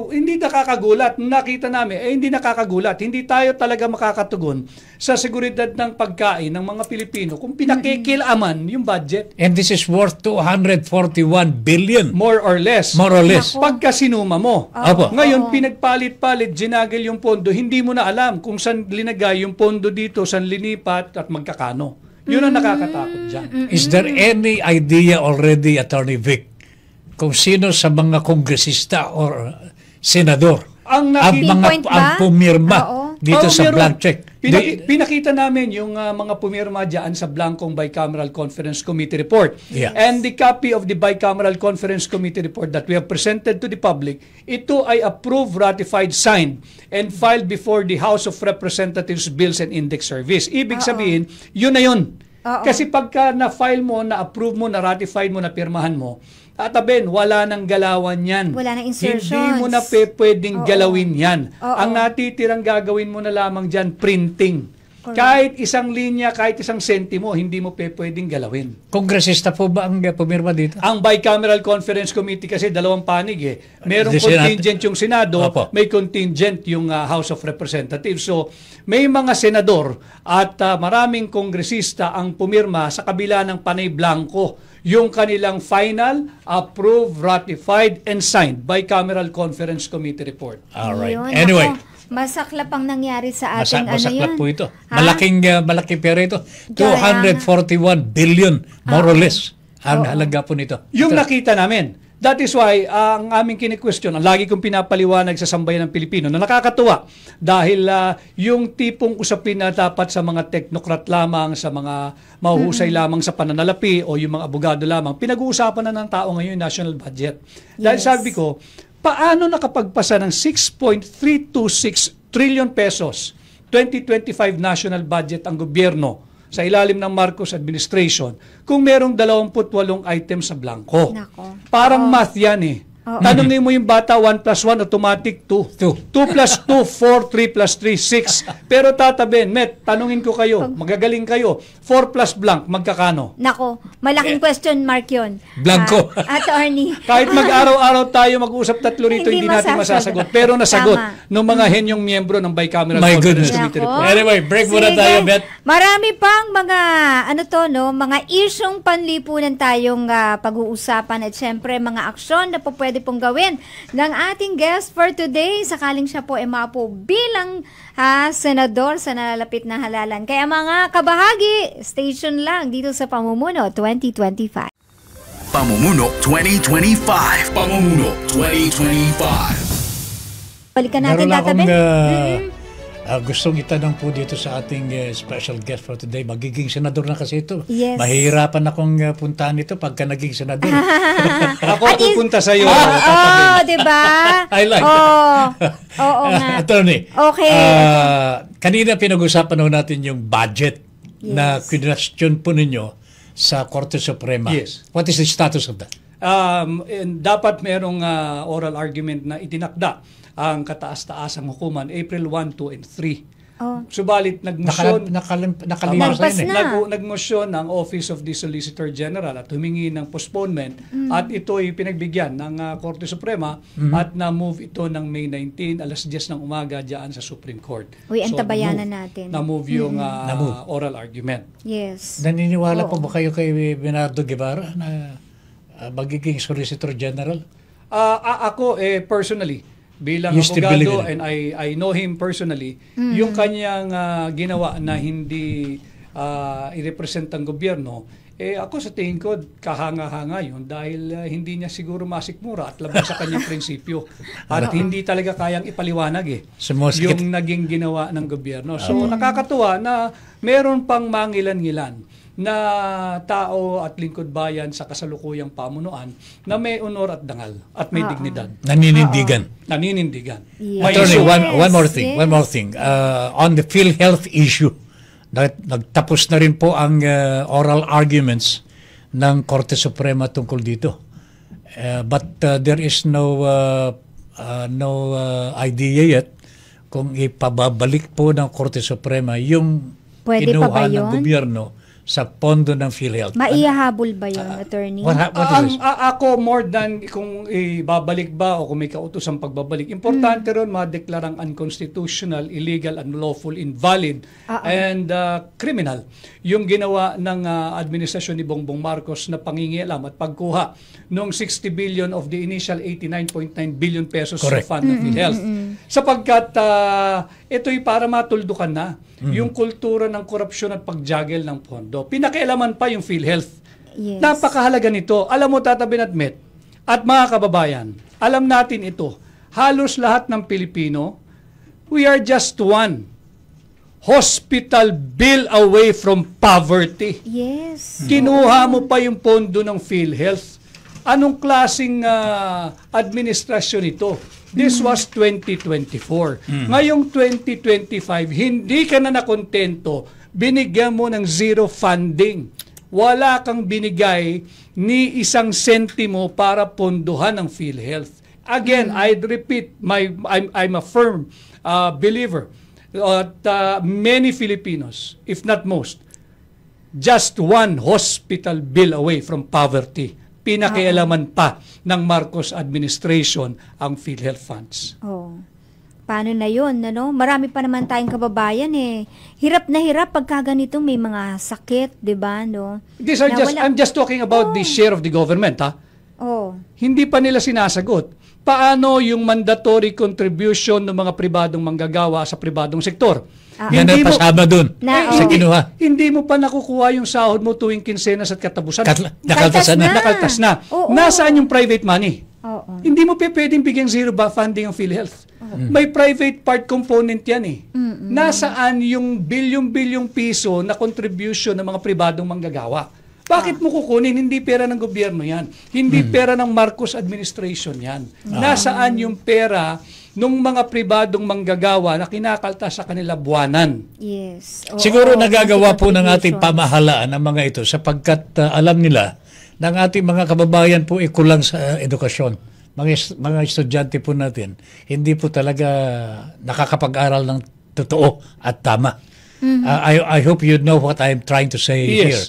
[SPEAKER 3] hindi nakakagulat. Nakita namin, hindi nakakagulat. Hindi tayo talaga makakatugon sa seguridad ng pagkain ng mga Pilipino kung pinakikilaman yung budget.
[SPEAKER 2] And this is worth 241 billion.
[SPEAKER 3] More or less.
[SPEAKER 2] More or less.
[SPEAKER 3] Pagka sinuma mo.
[SPEAKER 2] Opo.
[SPEAKER 3] Ngayon, pinagpalit-palit, ginagil yung pondo. Hindi mo na alam kung saan linagay yung pondo dito, saan linipat at magkakano. Yun ang nakakatakot dyan.
[SPEAKER 2] Is there any idea already, Attorney Vic, kung sino sa mga kongresista or senador ang pumirma dito sa blank check?
[SPEAKER 3] Pinakita namin yung mga pumirma dyan sa blankong Bicameral Conference Committee report.
[SPEAKER 2] Yeah.
[SPEAKER 3] And the copy of the Bicameral Conference Committee report that we have presented to the public, ito ay approved, ratified, signed, and filed before the House of Representatives Bills and Index Service. Ibig sabihin, yun na yun. Kasi pagka na-file mo, na-approve mo, na-ratified mo, na-pirmahan mo, Ben, wala nang galawan yan.
[SPEAKER 1] Wala nang insertions.
[SPEAKER 3] Hindi mo na pwedeng galawin yan. Ang natitirang gagawin mo na lamang dyan, printing. Correct. Kahit isang linya, kahit isang sentimo, hindi mo pwedeng galawin.
[SPEAKER 2] Kongresista po ba ang pumirma dito?
[SPEAKER 3] Ang Bicameral Conference Committee kasi dalawang panig Merong contingent yung Senado, may contingent yung House of Representatives. So, may mga senador at maraming kongresista ang pumirma sa kabila ng panay blanco yung kanilang final, approved, ratified, and signed Bicameral Conference Committee report.
[SPEAKER 2] Alright.
[SPEAKER 1] Yun,
[SPEAKER 2] Anyway.
[SPEAKER 1] Masaklap ang nangyari sa ating
[SPEAKER 2] masaklap po ito.
[SPEAKER 1] Ha?
[SPEAKER 2] Malaking pera ito. 241 billion, more or less, ang halaga po nito.
[SPEAKER 3] Yung nakita namin. That is why, ang aming kini-question, ang lagi kong pinapaliwanag sa sambayan ng Pilipino, na nakakatuwa dahil yung tipong usapin na dapat sa mga teknokrat lamang, sa mga mahuhusay lamang sa pananalapi o yung mga abogado lamang, pinag-uusapan na ng tao ngayon yung national budget. Dahil sabi ko, paano nakapagpasa ng 6.326 trillion pesos 2025 national budget ang gobyerno sa ilalim ng Marcos administration kung merong 28 items sa blanco? Parang math yan Tanungin mo yung bata, 1 plus 1, automatic 2. 2 plus 2, 4, 3 plus 3, 6. Pero Tata Ben, Met, tanungin ko kayo, magagaling kayo, 4 plus blank, magkakano?
[SPEAKER 1] Nako, malaking question mark yun.
[SPEAKER 2] Blanco.
[SPEAKER 1] Attorney.
[SPEAKER 3] Kahit mag-araw-araw tayo mag-usap tatlo rito, hindi natin masasagot. Pero nasagot ng mga henyong miyembro ng Bicameral Conference Committee report.
[SPEAKER 2] Anyway, break muna tayo, Bet.
[SPEAKER 1] Marami pang mga, mga isyong panlipunan tayong pag-uusapan at syempre mga aksyon na po pwede pong gawin ng ating guest for today sakaling siya po ay mapo bilang senador sa nalalapit na halalan. Kaya mga kabahagi, station lang dito sa Pamumuno 2025.
[SPEAKER 4] Pamumuno 2025. Pamumuno 2025.
[SPEAKER 1] Balikan natin
[SPEAKER 2] Meron
[SPEAKER 1] Tata Ben.
[SPEAKER 2] Gustong itanong po dito sa ating special guest for today. Magiging senador na kasi ito.
[SPEAKER 1] Yes.
[SPEAKER 2] Mahihirapan akong puntahan ito pagka naging senador.
[SPEAKER 3] Ako pupunta sa iyo.
[SPEAKER 1] Diba?
[SPEAKER 2] I like
[SPEAKER 1] Oo nga.
[SPEAKER 2] Attorney.
[SPEAKER 1] Okay.
[SPEAKER 2] Kanina pinag-usapan natin yung budget na question po ninyo sa Korte Suprema.
[SPEAKER 3] Yes.
[SPEAKER 2] What is the status of that?
[SPEAKER 3] And dapat merong oral argument na itinakda ang kataas-taasang hukuman April 1, 2, and 3. Subalit nagmosyon
[SPEAKER 1] Nagpas na.
[SPEAKER 3] nagmosyon ng Office of the Solicitor General at humingi ng postponement at ito ay pinagbigyan ng Korte Suprema at na-move ito ng May 19 alas 10 ng umaga diyan sa Supreme Court.
[SPEAKER 1] Uy, antabayanan natin.
[SPEAKER 3] Na-move yung oral argument.
[SPEAKER 1] Yes.
[SPEAKER 2] Naniniwala po ba kayo kay Bernardo Guevara na magiging Solicitor General?
[SPEAKER 3] Ako personally bilang
[SPEAKER 2] You still believe
[SPEAKER 3] abogado,
[SPEAKER 2] in it?
[SPEAKER 3] and I know him personally, yung kanyang ginawa na hindi i-represent ang gobyerno, ako sa tingin ko kahanga-hanga yun dahil hindi niya siguro masikmura at labas sa kanyang prinsipyo at hindi talaga kayang ipaliwanag yung naging ginawa ng gobyerno. So nakakatuwa na meron pang mangilan-ngilan na tao at lingkod bayan sa kasalukuyang pamunuan na may honor at dangal at may dignidad.
[SPEAKER 2] Naninindigan.
[SPEAKER 1] Yes.
[SPEAKER 2] Attorney, one more thing. On the PhilHealth issue, nagtapos na rin po ang oral arguments ng Korte Suprema tungkol dito. But there is no idea yet kung ipababalik po ng Korte Suprema yung
[SPEAKER 1] Pwede pa ba
[SPEAKER 2] kinuha ng
[SPEAKER 1] yun?
[SPEAKER 2] gobyerno sa pondo ng PhilHealth.
[SPEAKER 1] Maihahabol ba yun, attorney?
[SPEAKER 2] What is this?
[SPEAKER 3] Ako more than kung ibabalik ba o kung may kautosang pagbabalik. Importante ron madeklarang unconstitutional, illegal, unlawful, invalid, and criminal yung ginawa ng administrasyon ni Bongbong Marcos na pangingialam at pagkuha ng 60 billion of the initial 89.9 billion pesos sa fund ng PhilHealth. Sapagkat ito'y para matuldukan na yung kultura ng korupsyon at pagjagel ng pondo. Pinakialaman pa yung PhilHealth.
[SPEAKER 1] Yes.
[SPEAKER 3] Napakahalaga nito. Alam mo, Tata Binatmet, at mga kababayan, alam natin ito. Halos lahat ng Pilipino, we are just one hospital bill away from poverty.
[SPEAKER 1] Yes.
[SPEAKER 3] Kinuha mo pa yung pondo ng PhilHealth. Anong klaseng administrasyon ito? This was 2024. Ngayong 2025, hindi ka na nakontento. Binigyan mo ng zero funding. Wala kang binigay ni isang sentimo para ponduhan ng PhilHealth. Again, I'd repeat, I'm a firm believer that many Filipinos, if not most, just one hospital bill away from poverty. Pinakialaman pa ng Marcos administration ang PhilHealth funds.
[SPEAKER 1] Paano na yun? Ano? Marami pa naman tayong kababayan Hirap na hirap pagka ganito may mga sakit, di ba? No?
[SPEAKER 3] I'm just talking about the share of the government. Hindi pa nila sinasagot. Paano yung mandatory contribution ng mga pribadong manggagawa sa pribadong sektor?
[SPEAKER 2] Yan ang pasama dun sa kinuha.
[SPEAKER 3] Hindi mo pa nakukuha yung sahod mo tuwing kinsenas at katapusan.
[SPEAKER 2] Nakaltas
[SPEAKER 3] na. Nasaan yung private money? Hindi mo pwedeng bigyan zero funding ang PhilHealth. May private part component yan Nasaan yung bilyong-bilyong piso na contribution ng mga pribadong manggagawa? Bakit mo kukunin? Hindi pera ng gobyerno yan. Hindi pera ng Marcos administration yan. Nasaan yung pera ng mga pribadong manggagawa na kinakaltas sa kanila buwanan?
[SPEAKER 1] Yes.
[SPEAKER 2] Siguro nagagawa po ng ating pamahalaan ang mga ito sapagkat alam nila na ang ating mga kababayan po kulang sa edukasyon. Mga estudyante po natin, hindi po talaga nakakapag-aral ng totoo at tama. I hope you know what I'm trying to say here.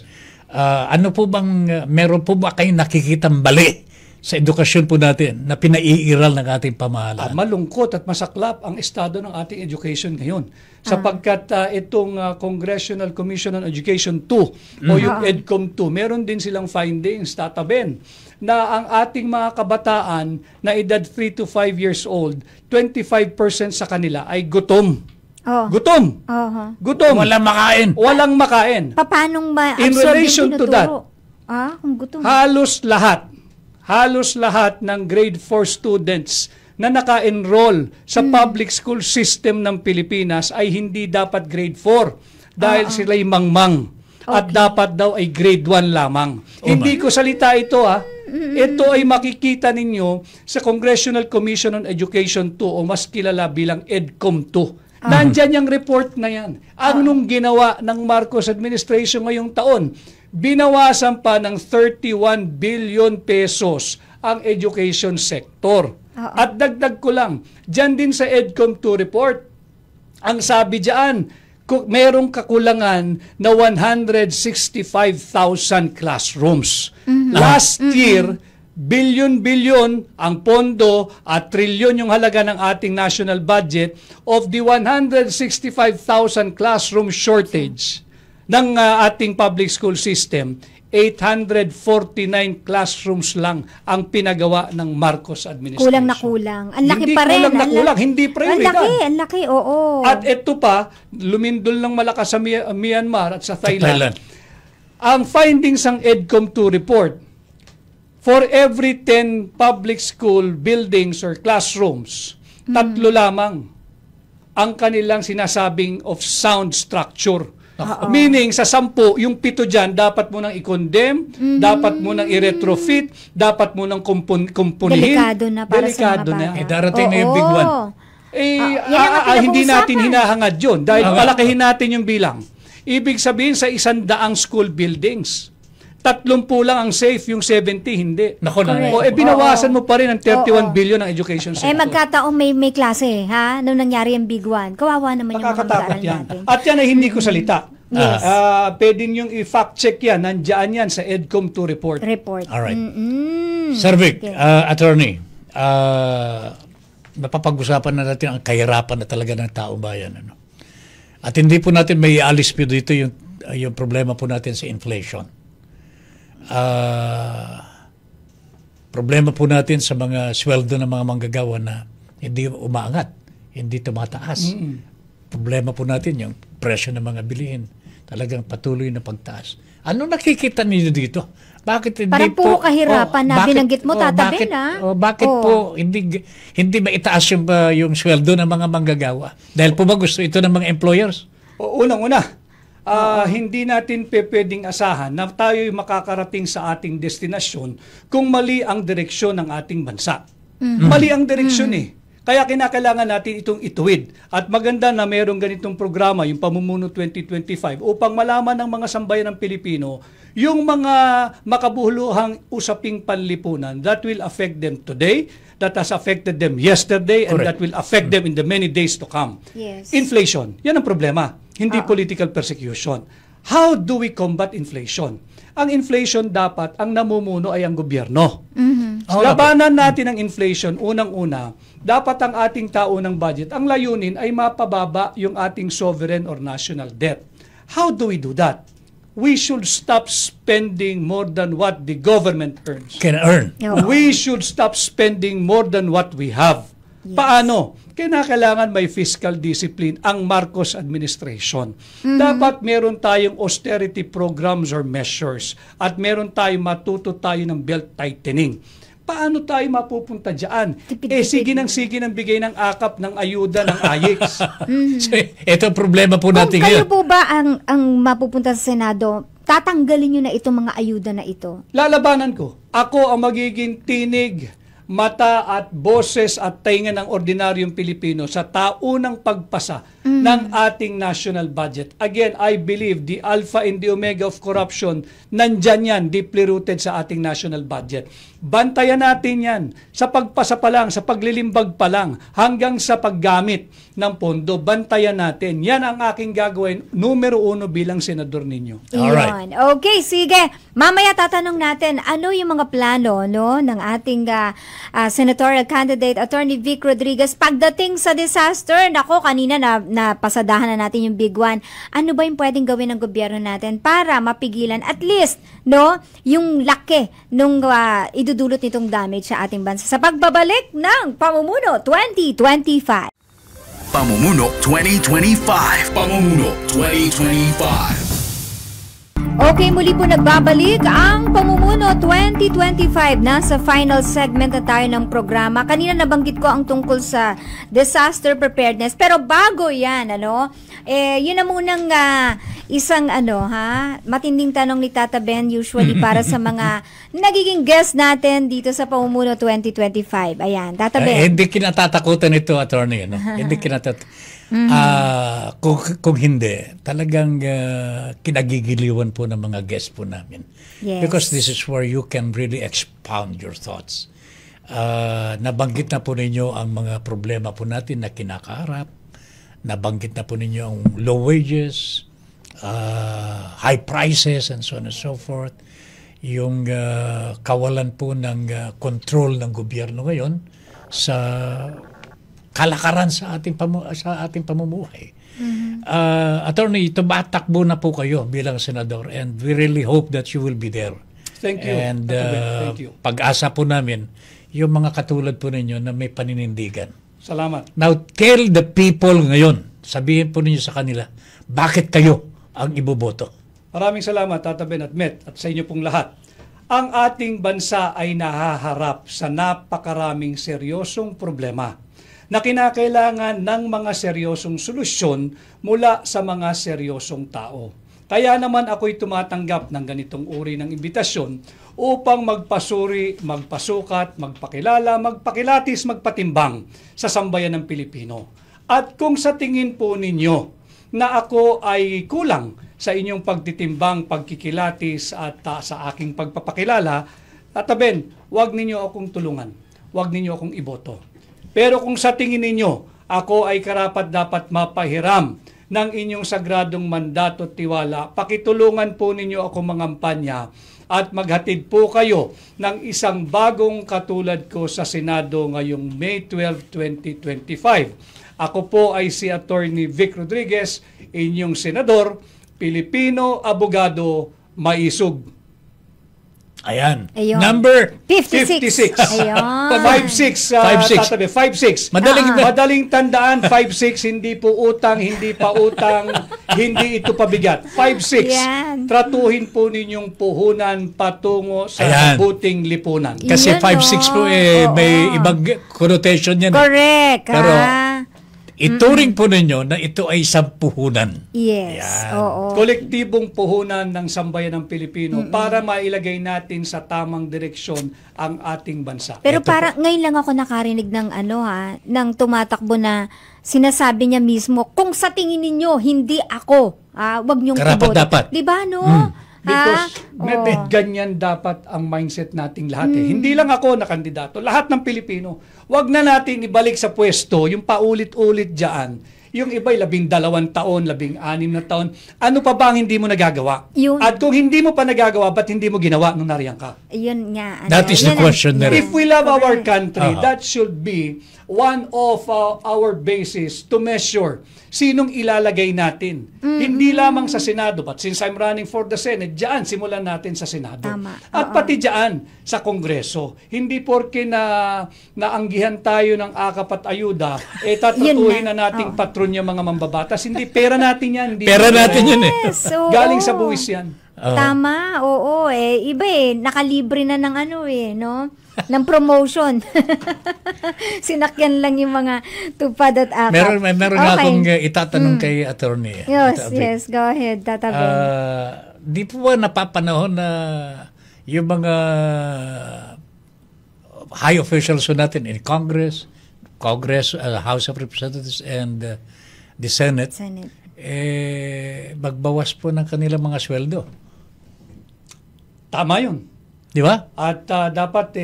[SPEAKER 2] Ano po bang, meron po ba kayong nakikitang mali sa edukasyon po natin na pinaiiral ng ating pamahalaan?
[SPEAKER 3] Malungkot at masaklap ang estado ng ating education ngayon. Sapagkat itong Congressional Commission on Education 2 o yung EDCOM 2, meron din silang findings, Tata Ben, na ang ating mga kabataan na edad 3 to 5 years old, 25% sa kanila ay gutom. Gutom. Gutom.
[SPEAKER 2] Walang makain.
[SPEAKER 3] Walang makain.
[SPEAKER 1] Paano ba
[SPEAKER 3] in relation to that,
[SPEAKER 1] kung gutom.
[SPEAKER 3] halos lahat ng grade 4 students na naka-enroll sa public school system ng Pilipinas ay hindi dapat grade 4 dahil sila'y mangmang at dapat daw ay grade 1 lamang. Hindi ko salita ito Ito ay makikita ninyo sa Congressional Commission on Education 2 o mas kilala bilang EDCOM 2. Nandyan yung report na yan. Anong ginawa ng Marcos administration ngayong taon? binawasan pa ng 31 billion pesos ang education sector. At dagdag ko lang, dyan din sa EDCOM 2 report, ang sabi dyan, merong kakulangan na 165,000 classrooms. Last year, bilyon-bilyon ang pondo at trilyon yung halaga ng ating national budget. Of the 165,000 classroom shortage ng ating public school system, 849 classrooms lang ang pinagawa ng Marcos administration.
[SPEAKER 1] Kulang na kulang. Ang laki
[SPEAKER 3] hindi
[SPEAKER 1] pa rin.
[SPEAKER 3] Kulang na kulang, hindi prioridad.
[SPEAKER 1] Ang laki, oo.
[SPEAKER 3] At ito pa, lumindol ng malakas sa Myanmar at sa Thailand. Ang findings ng EDCOM 2 report, for every 10 public school buildings or classrooms, 3 lamang ang kanilang sinasabing of sound structure. Meaning, sa 10, yung 7 dyan, dapat mo nang i-condemn, dapat mo nang i-retrofit, dapat mo nang kumpunihin.
[SPEAKER 1] Delikado na para
[SPEAKER 3] Delikado
[SPEAKER 1] sa mga bata.
[SPEAKER 3] na.
[SPEAKER 2] Darating na yung big one.
[SPEAKER 3] Hindi natin hinahangad yun. Dahil palakihin natin yung bilang. Ibig sabihin, sa 100 school buildings, 30 lang ang safe, yung 70 hindi.
[SPEAKER 2] Nako na.
[SPEAKER 3] Binawasan mo pa rin ang 31 billion ng education sector.
[SPEAKER 1] Magkataong may klase, ha? Nung nangyari yung big one. Kawawa naman yung mga mag-aaral natin.
[SPEAKER 3] At yan ay hindi ko salita.
[SPEAKER 1] Yes.
[SPEAKER 3] Pwede niyong i-fact check yan. Nandiyan yan sa EDCOM 2 report.
[SPEAKER 2] Alright. Sir Vic, attorney, mapapag-usapan na natin ang kahirapan na talaga ng tao bayan. Ano? At hindi po natin may ialis po dito yung problema po natin sa inflation. Problema po natin sa mga sweldo ng mga manggagawa na hindi umaangat, hindi tumataas. Problema po natin yung presyo ng mga bilihin. Talagang patuloy na pagtaas. Ano nakikita niyo dito? Bakit hindi
[SPEAKER 1] parang po kahirapan na binanggit mo, Tata Ben,
[SPEAKER 2] bakit po hindi maitaas yung sweldo ng mga manggagawa? Dahil po ba gusto ito ng mga employers?
[SPEAKER 3] Unang-una, hindi natin pwedeng asahan na tayo'y makakarating sa ating destinasyon kung mali ang direksyon ng ating bansa. Mali ang direksyon Kaya kinakailangan natin itong ituwid. At maganda na mayroong ganitong programa, yung Pamumuno 2025, upang malaman ng mga sambayan ng Pilipino yung mga makabuhuluhang usaping panlipunan that will affect them today, that has affected them yesterday, and that will affect them in the many days to come.
[SPEAKER 1] Yes.
[SPEAKER 3] Inflation, yan ang problema. Hindi political persecution. How do we combat inflation? Ang inflation dapat, ang namumuno ay ang gobyerno. Labanan natin ang inflation, unang-una, dapat ang ating taunang budget, ang layunin ay mapababa yung ating sovereign or national debt. How do we do that? We should stop spending more than what the government earns.
[SPEAKER 2] Can earn.
[SPEAKER 3] We should stop spending more than what we have. Yes. Paano? Kailangan may fiscal discipline ang Marcos administration. Dapat meron tayong austerity programs or measures at meron tayong matuto tayo ng belt tightening. Paano tayo mapupunta dyan? Sige ng bigay ng akap ng ayuda ng AYEX.
[SPEAKER 2] So, ito ang problema po natin
[SPEAKER 1] ngayon. Kung kayo po ba ang mapupunta sa Senado, tatanggalin nyo na itong mga ayuda na ito?
[SPEAKER 3] Lalabanan ko. Ako ang magiging tinig, mata at boses at tainga ng ordinaryong Pilipino sa taunang pagpasa ng ating national budget. Again, I believe the alpha and the omega of corruption, nandyan yan, deeply rooted sa ating national budget. Bantayan natin yan sa pagpasa pa lang, sa paglilimbag pa lang, hanggang sa paggamit ng pondo. Bantayan natin. Yan ang aking gagawin, numero 1 bilang senador ninyo.
[SPEAKER 1] Alright. Okay, sige. Mamaya tatanong natin, ano yung mga plano ng ating senatorial candidate, Attorney Vic Rodriguez, pagdating sa disaster. Nako, kanina na pasadahan na natin yung big one. Ano ba yung pwedeng gawin ng gobyerno natin para mapigilan at least yung laki nung idudulot nitong damage sa ating bansa sa pagbabalik ng Pamumuno 2025.
[SPEAKER 4] Pamumuno 2025. Pamumuno 2025.
[SPEAKER 1] Okay, muli po nagbabalik ang Pamumuno 2025. Nasa final segment na tayo ng programa. Kanina nabanggit ko ang tungkol sa disaster preparedness. Pero bago yan, yun na munang isang matinding tanong ni Tata Ben usually para sa mga nagiging guest natin dito sa Pamumuno 2025. Ayan, Tata Ben.
[SPEAKER 2] Hindi kinatatakutan ito, attorney. Hindi kung hindi, talagang kinagigiliwan po ng mga guests po namin.
[SPEAKER 1] Yes.
[SPEAKER 2] Because this is where you can really expound your thoughts. Nabanggit na po ninyo ang mga problema po natin na kinakaharap. Nabanggit na po ninyo ang low wages, high prices, and so on and so forth. Yung kawalan po ng control ng gobyerno ngayon sa kalakaran sa ating pamumuhay. Attorney, tumatakbo na po kayo bilang senador, and we really hope that you will be there.
[SPEAKER 3] Thank you.
[SPEAKER 2] And
[SPEAKER 3] Thank you.
[SPEAKER 2] pag-asa po namin yung mga katulad po ninyo na may paninindigan.
[SPEAKER 3] Salamat.
[SPEAKER 2] Now, tell the people ngayon, sabihin po ninyo sa kanila, bakit kayo ang iboboto?
[SPEAKER 3] Maraming salamat, Tata Ben at Met, at sa inyo pong lahat. Ang ating bansa ay nahaharap sa napakaraming seryosong problema na kinakailangan ng mga seryosong solusyon mula sa mga seryosong tao. Kaya naman ako'y tumatanggap ng ganitong uri ng imbitasyon upang magpasuri, magpasukat, magpakilala, magpakilatis, magpatimbang sa sambayan ng Pilipino. At kung sa tingin po ninyo na ako ay kulang sa inyong pagtitimbang, pagkikilatis at sa aking pagpapakilala, Tata Ben, huwag ninyo akong tulungan, huwag ninyo akong iboto. Pero kung sa tingin ninyo ako ay karapat-dapat mapahiram ng inyong sagradong mandato at tiwala, pakitulungan po ninyo ako mangampanya at maghatid po kayo ng isang bagong katulad ko sa Senado ngayong May 12, 2025. Ako po ay si Attorney Vic Rodriguez, inyong senador, Pilipino, abogado, maisog.
[SPEAKER 2] Ayan.
[SPEAKER 1] Ayun.
[SPEAKER 2] Number
[SPEAKER 1] 56. Ayun.
[SPEAKER 3] 5-6. 5-6. Madaling tandaan, 5-6, hindi po utang, hindi pa utang, hindi ito pabigat. 5-6. Tratuhin po ninyong puhunan patungo sa mabuting lipunan.
[SPEAKER 2] Kasi 5-6 po may ibang connotation yan.
[SPEAKER 1] Correct.
[SPEAKER 2] Pero ituring po ninyo na ito ay isang puhunan.
[SPEAKER 1] Yes. Oo.
[SPEAKER 3] Kolektibong puhunan ng sambayan ng Pilipino para mailagay natin sa tamang direksyon ang ating bansa.
[SPEAKER 1] Pero parang ngayon lang ako nakarinig ng ng tumatakbo na sinasabi niya mismo, kung sa tingin ninyo hindi ako, wag niyong iboto.
[SPEAKER 2] Dapat.
[SPEAKER 1] 'Di ba no?
[SPEAKER 3] Because ganyan dapat ang mindset nating lahat. Hindi lang ako na kandidato, lahat ng Pilipino. Huwag na natin ibalik sa pwesto yung paulit-ulit dyan. Yung iba'y 12 taon, 16 na taon. Ano pa ba ang hindi mo nagagawa? At kung hindi mo pa nagagawa, ba't hindi mo ginawa nung nariyan ka?
[SPEAKER 1] Yun nga.
[SPEAKER 2] That is the question.
[SPEAKER 3] If we love our country, that should be one of our basis to measure sinong ilalagay natin. Hindi lamang sa Senado, but since I'm running for the Senate, diyan simulan natin sa Senado.
[SPEAKER 1] Tama.
[SPEAKER 3] At pati diyan sa Kongreso. Hindi porke naanggihan tayo ng akap at ayuda, tatutuhin na nating patron yung mga mambabatas. Hindi, pera natin yan.
[SPEAKER 2] Pera natin yan eh.
[SPEAKER 3] Galing sa buwis yan.
[SPEAKER 1] Tama, oo iba nakalibre na ng no? Ng promotion. Sinakyan lang yung mga tupad at akap.
[SPEAKER 2] Meron akong itatanong kay attorney.
[SPEAKER 1] Yes, go ahead, Tata Ben.
[SPEAKER 2] Di po ba napapanahon na yung mga high officials natin in Congress, House of Representatives and the Senate, magbawas po ng kanilang mga sweldo?
[SPEAKER 3] Tama yun.
[SPEAKER 2] Di ba?
[SPEAKER 3] At dapat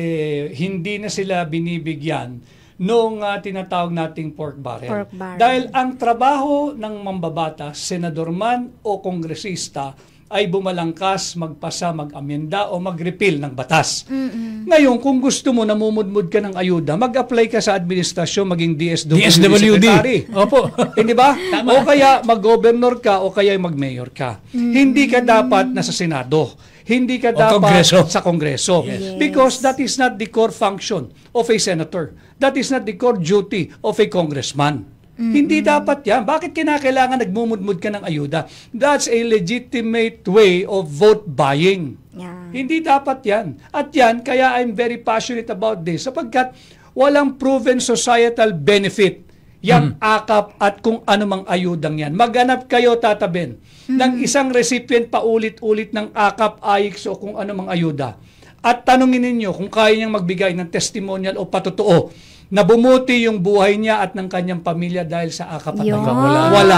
[SPEAKER 3] hindi na sila binibigyan nung tinatawag nating pork barrel. Dahil ang trabaho ng mambabatas, senador man o kongresista, ay bumalangkas, magpasa, mag-amenda o mag-repeal ng batas. Ngayon, kung gusto mo, namumudmud ka ng ayuda, mag-apply ka sa administrasyon, maging DSWD secretary.
[SPEAKER 2] Opo.
[SPEAKER 3] Hindi ba? O kaya mag-governor ka o kaya mag-mayor ka. Hindi ka dapat nasa Senado. Hindi ka dapat sa Kongreso.
[SPEAKER 1] Yes.
[SPEAKER 3] Because that is not the core function of a senator. That is not the core duty of a congressman. Hindi dapat yan. Bakit kinakailangan nagmumudmud ka ng ayuda? That's a legitimate way of vote buying. Hindi dapat yan. At yan, kaya I'm very passionate about this sapagkat walang proven societal benefit yung AKAP at kung anumang ayudang yan. Maghanap kayo, Tata Ben, ng isang recipient paulit-ulit ng AKAP, AIX o kung anumang ayuda. At tanungin ninyo kung kaya niyang magbigay ng testimonial o patotoo na bumuti yung buhay niya at ng kanyang pamilya dahil sa AKAP at
[SPEAKER 1] Yun.
[SPEAKER 3] Wala.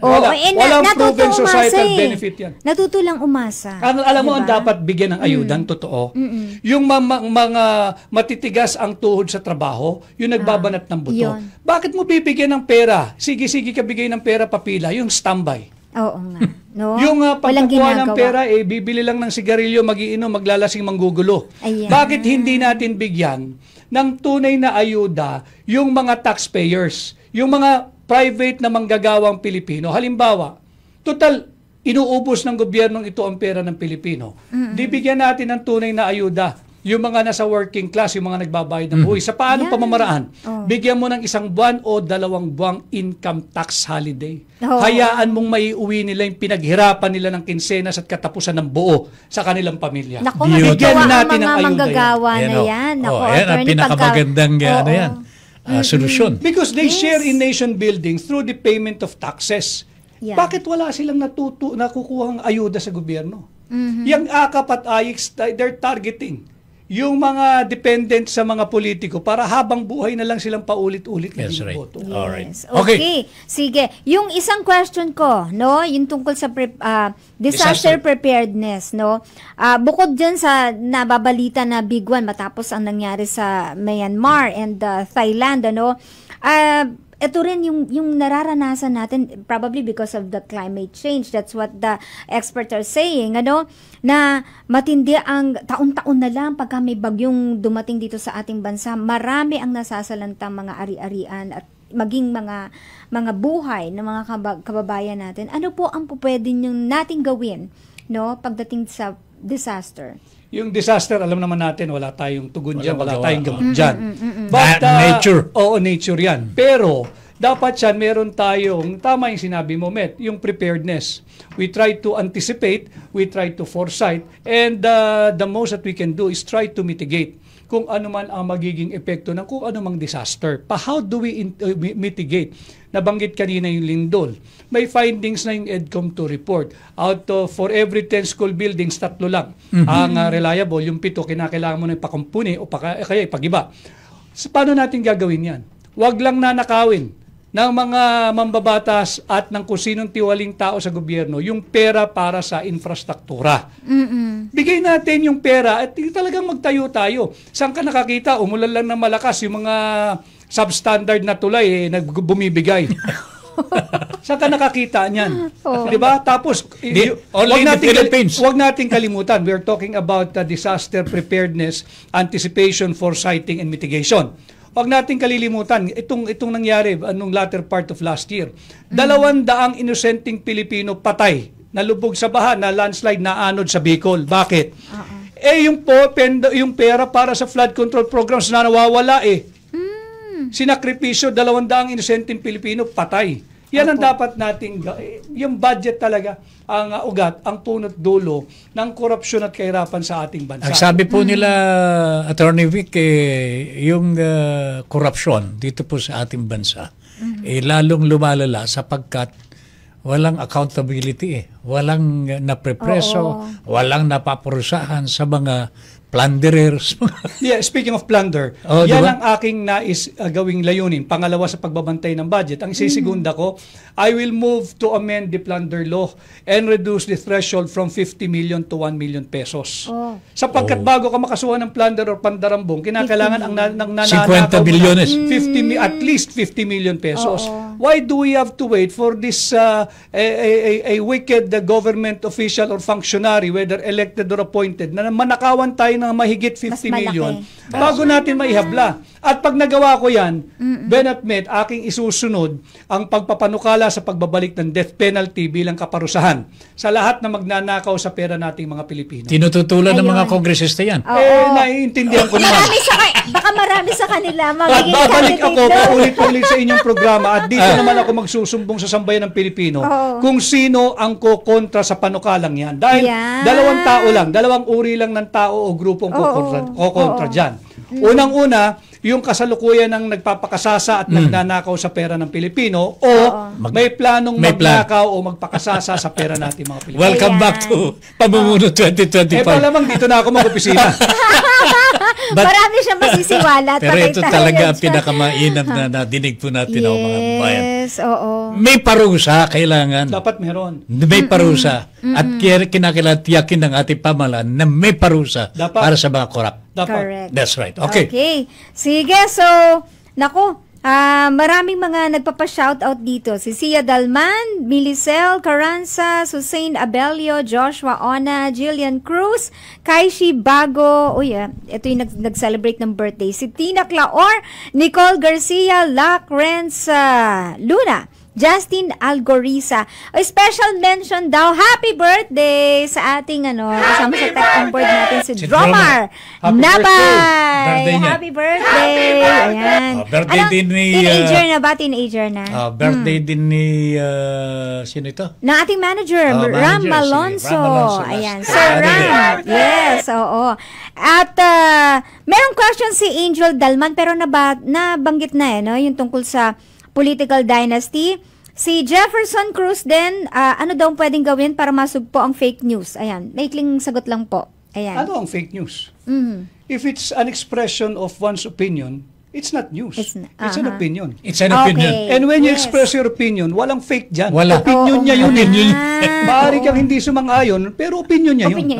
[SPEAKER 3] Walang proven societal benefit yan.
[SPEAKER 1] Natuto lang umasa.
[SPEAKER 3] Alam mo,
[SPEAKER 1] diba?
[SPEAKER 3] ang dapat bigyan ng ayudan, totoo. Yung mga matitigas ang tuhod sa trabaho, yung nagbabanat ng buto.
[SPEAKER 1] Yun.
[SPEAKER 3] Bakit mo bibigyan ng pera? Sige, kabigay ng pera, papila. Yung standby.
[SPEAKER 1] Oo nga. No?
[SPEAKER 3] Yung
[SPEAKER 1] Walang
[SPEAKER 3] pagkukuha ng
[SPEAKER 1] ginagawa.
[SPEAKER 3] pera, bibili lang ng sigarilyo, magiinom, maglalasing, manggugulo.
[SPEAKER 1] Ayan.
[SPEAKER 3] Bakit hindi natin bigyan ng tunay na ayuda yung mga taxpayers, yung mga private na manggagawang Pilipino? Halimbawa, total, inuubos ng gobyernong ito ang pera ng Pilipino. Bibigyan natin ng tunay na ayuda yung mga nasa working class, yung mga nagbabayad ng buhay. Sa paanong pamamaraan? Bigyan mo ng 1 buwan o 2 buwang income tax holiday. Hayaan mong maiuwi nila yung pinaghirapan nila ng kinsenas at katapusan ng buo sa kanilang pamilya.
[SPEAKER 1] Naku,
[SPEAKER 3] Bigyan
[SPEAKER 1] matutuwa
[SPEAKER 3] natin
[SPEAKER 1] ang
[SPEAKER 3] ng
[SPEAKER 1] mga
[SPEAKER 3] ayuda
[SPEAKER 1] manggagawa
[SPEAKER 2] yan.
[SPEAKER 1] na yan. Naku,
[SPEAKER 2] Yan ang
[SPEAKER 1] attorney,
[SPEAKER 2] pinakamagandang solusyon.
[SPEAKER 3] Because they share in nation building through the payment of taxes.
[SPEAKER 1] Yeah.
[SPEAKER 3] Bakit wala silang nakukuhang ayuda sa gobyerno? Yung AKAP at AIX, they're targeting yung mga dependent sa mga politiko para habang buhay na lang silang paulit-ulit na
[SPEAKER 2] That's right.
[SPEAKER 3] binoboto.
[SPEAKER 1] Yes.
[SPEAKER 2] All right.
[SPEAKER 1] Okay. Sige. Yung isang question ko, no, yung tungkol sa disaster preparedness, no. Bukod dyan sa nababalita na big one matapos ang nangyari sa Myanmar and Thailand, ano, ito rin yung nararanasan natin probably because of the climate change. That's what the experts are saying, ano, na matindi ang taon-taon na lang pagka may bagyong dumating dito sa ating bansa, marami ang nasasalantang mga ari-arian at maging mga buhay ng mga kababayan natin. Ano po ang pwede nating gawin, no, pagdating sa disaster?
[SPEAKER 3] Yung disaster, alam naman natin, wala tayong tugon dyan, wala tayong gamot dyan. But,
[SPEAKER 2] nature.
[SPEAKER 3] Oo, nature yan. Pero, dapat yan, meron tayong, tama yung sinabi mo, Met, yung preparedness. We try to anticipate, we try to foresight, and the most that we can do is try to mitigate kung ano man ang magiging epekto ng kung ano mang disaster. How do we mitigate? Nabanggit kanina yung lindol. May findings na yung EDCOM to report. Out of, for every 10 school buildings, 3 lang ang reliable. Yung 7, kinakailangan mo na ipakumpuni o kaya ipagiba. So, paano natin gagawin yan? Huwag lang nanakawin ng mga mambabatas at ng kung sinong tiwaling tao sa gobyerno yung pera para sa infrastruktura. Bigay natin yung pera at talagang magtayo tayo. Saan ka nakakita? Umulan lang ng malakas yung mga substandard na tulay bumibigay. Saan ka nakakita niyan? Di ba? Tapos,
[SPEAKER 2] only in the Philippines.
[SPEAKER 3] Huwag natin kalimutan. We're talking about disaster preparedness, anticipation, foresighting, and mitigation. Huwag natin kalilimutan, itong nangyari anong latter part of last year. 200 inosenteng Pilipino patay, nalubog sa baha, na landslide, na anod sa Bicol. Bakit? Yung pera para sa flood control programs na nawawala Sinakripisyo, 200 inosenteng Pilipino patay. Yan ang dapat nating, yung budget talaga, ang ugat, ang punot dulo ng korupsyon at kahirapan sa ating bansa.
[SPEAKER 2] Ang sabi po nila, Attorney Vic, yung korupsyon dito po sa ating bansa, lalong lumalala sapagkat walang accountability walang naprepreso, walang napaparusahan sa mga plunderers.
[SPEAKER 3] Yeah, speaking of plunder, yan diba? Ang aking nais gawing layunin. Pangalawa sa pagbabantay ng budget. Ang isisigunda ko, I will move to amend the plunder law and reduce the threshold from 50 million to 1 million pesos. Sapagkat bago ka makasuhan ng plunder or pandarambong, kinakailangan ang nananakaw
[SPEAKER 2] 50 bilyones.
[SPEAKER 3] At least 50 million pesos. Why do we have to wait for this a wicked government official or functionary, whether elected or appointed, na manakawan tayo ng mahigit 50 million bago natin maihabla? At pag nagawa ko yan, Ben at Met, aking isusunod ang pagpapanukala sa pagbabalik ng death penalty bilang kaparusahan sa lahat na magnanakaw sa pera nating mga Pilipino.
[SPEAKER 2] Tinututulan ng mga kongresista yan.
[SPEAKER 3] Naiintindihan ko naman.
[SPEAKER 1] Baka marami sa kanila.
[SPEAKER 3] At babalik ako paulit-ulit sa inyong programa at dito naman ako magsusumbong sa sambayan ng Pilipino kung sino ang kokontra sa panukalang yan. Dahil dalawang uri lang ng tao o grupong kokontra dyan. Unang-una, yung kasalukuyan ng nagpapakasasa at nagnanakaw sa pera ng Pilipino o may planong magnakaw o magpakasasa sa pera natin mga Pilipino.
[SPEAKER 2] Welcome back to Pamumuno 2025.
[SPEAKER 3] Malamang dito na ako mag-opisina.
[SPEAKER 1] Marami siyang masisiwalat.
[SPEAKER 2] Pero ito talaga ang pinakamainam na nadinig po natin ang mga bayan.
[SPEAKER 1] Yes, oo.
[SPEAKER 2] May parusa kailangan.
[SPEAKER 3] Dapat meron.
[SPEAKER 2] May parusa. At kinakilatiyakin ng ating pamahalaan na may parusa para sa mga korap.
[SPEAKER 1] Correct.
[SPEAKER 2] That's right. Okay.
[SPEAKER 1] Sige, so, naku, maraming mga nagpapa-shoutout dito. Si Sia Dalman, Milicel Carranza, Susain Abelio, Joshua Ona, Jillian Cruz, Kaishi Bago, ito yung nag-celebrate ng birthday. Si Tina Claor, Nicole Garcia, Lacrence Luna, Justin Algoriza. A special mention daw, happy birthday sa ating kasama sa tech on board natin si Dromar Nabay. Happy birthday. Ayan.
[SPEAKER 2] Birthday din ni
[SPEAKER 1] teenager na ba? Teenager na.
[SPEAKER 2] Birthday din ni sino ito?
[SPEAKER 1] Na ating manager, Ram Malonzo. Ayan, Sir Ram. Yes, oo. At merong question si Angel Dalman pero nabanggit na yung tungkol sa political dynasty. Si Jefferson Cruz din, ano daw pwedeng gawin para masugpo ang fake news? Ayan, maikling sagot lang po. Ayan.
[SPEAKER 3] Ano ang fake news? If it's an expression of one's opinion, it's not news. It's an opinion.
[SPEAKER 2] It's an opinion.
[SPEAKER 3] And when you express your opinion, walang fake dyan.
[SPEAKER 2] Wala.
[SPEAKER 3] Opinion niya yun. Maaari kang hindi sumang-ayon, pero opinion niya yun.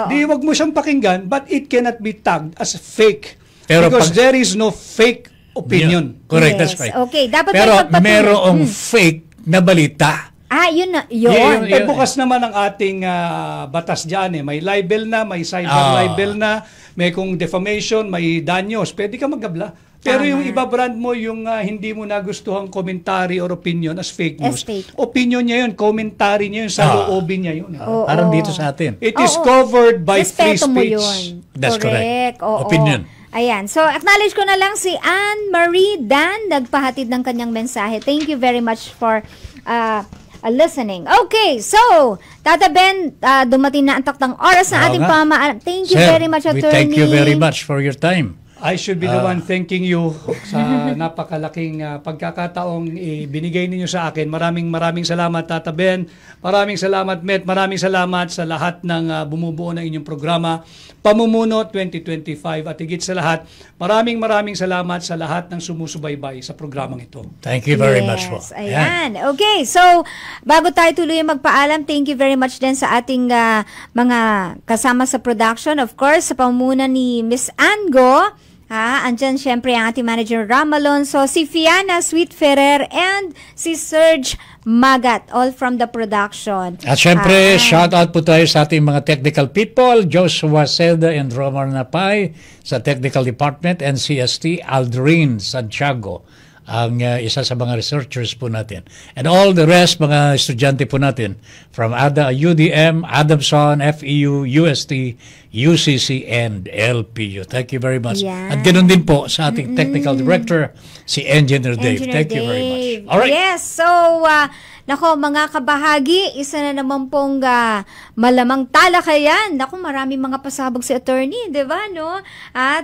[SPEAKER 3] Di wag mo siyang pakinggan, but it cannot be tagged as fake. Pero because there is no fake opinion.
[SPEAKER 2] Correct, that's right.
[SPEAKER 1] Okay, dapat
[SPEAKER 2] pero merong fake na balita.
[SPEAKER 1] Yun na. Yun.
[SPEAKER 3] Bukas naman ang ating batas dyan. May libel na, may cyber libel na, may kung defamation, may danyos. Pwede ka magabla. Pero yung iba-brand mo, yung hindi mo nagustuhang commentary or opinion as fake news. Opinion niya yun, commentary niya yun, sa loobin niya yun.
[SPEAKER 2] Parang dito sa atin.
[SPEAKER 3] It is covered by free speech.
[SPEAKER 1] Respeto mo yun.
[SPEAKER 2] That's correct. Opinion.
[SPEAKER 1] Ayan. So, acknowledge ko na lang si Anne-Marie Dan, nagpahatid ng kanyang mensahe. Thank you very much for listening. Okay, so, Tata Ben, dumating na ang taktang oras na ating pamaalam. Thank you very much, Attorney.
[SPEAKER 2] Thank you very much for your time.
[SPEAKER 3] I should be the one thanking you sa napakalaking pagkakataong binigay ninyo sa akin. Maraming salamat, Tata Ben. Maraming salamat, Met. Maraming salamat sa lahat ng bumubuo ng inyong programa, Pamumuno 2025. At higit sa lahat, maraming salamat sa lahat ng sumusubaybay sa programang ito.
[SPEAKER 2] Thank you very much po.
[SPEAKER 1] Ayan. Okay, so, bago tayo tuloy magpaalam, thank you very much din sa ating mga kasama sa production. Of course, sa pamumuno ni Miss Ango, andyan syempre ang ating manager Ram Alonzo, si Fiana Sweet Ferrer, and si Serge Magat, all from the production.
[SPEAKER 2] At syempre, shout out po tayo sa ating mga technical people, Joshua Seda and Romar Napay sa technical department, and CST Aldrin Santiago, ang isa sa mga researchers po natin. And all the rest, mga estudyante po natin from UDM, Adamson, FEU, UST, UCC, and LPU. Thank you very much.
[SPEAKER 1] Yeah.
[SPEAKER 2] At ganoon din po sa ating technical director, si Engineer Dave. Thank you very much. All right.
[SPEAKER 1] Yes, so, nako mga kabahagi, isa na naman pong malamang talakayan. Nako, maraming mga pasabog si attorney, di ba, no?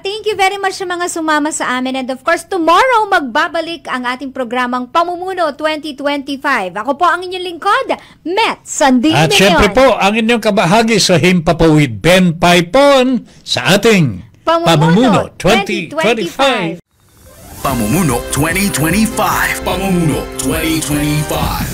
[SPEAKER 1] Thank you very much sa mga sumama sa amin. And of course, tomorrow magbabalik ang ating programang Pamumuno 2025. Ako po ang inyong lingkod, Met Sandino.
[SPEAKER 2] At syempre po, ang inyong kabahagi sa Himpapawid, Ben Paipon, sa ating Pamumuno 2025.
[SPEAKER 4] Pamumuno 2025. Pamumuno 2025.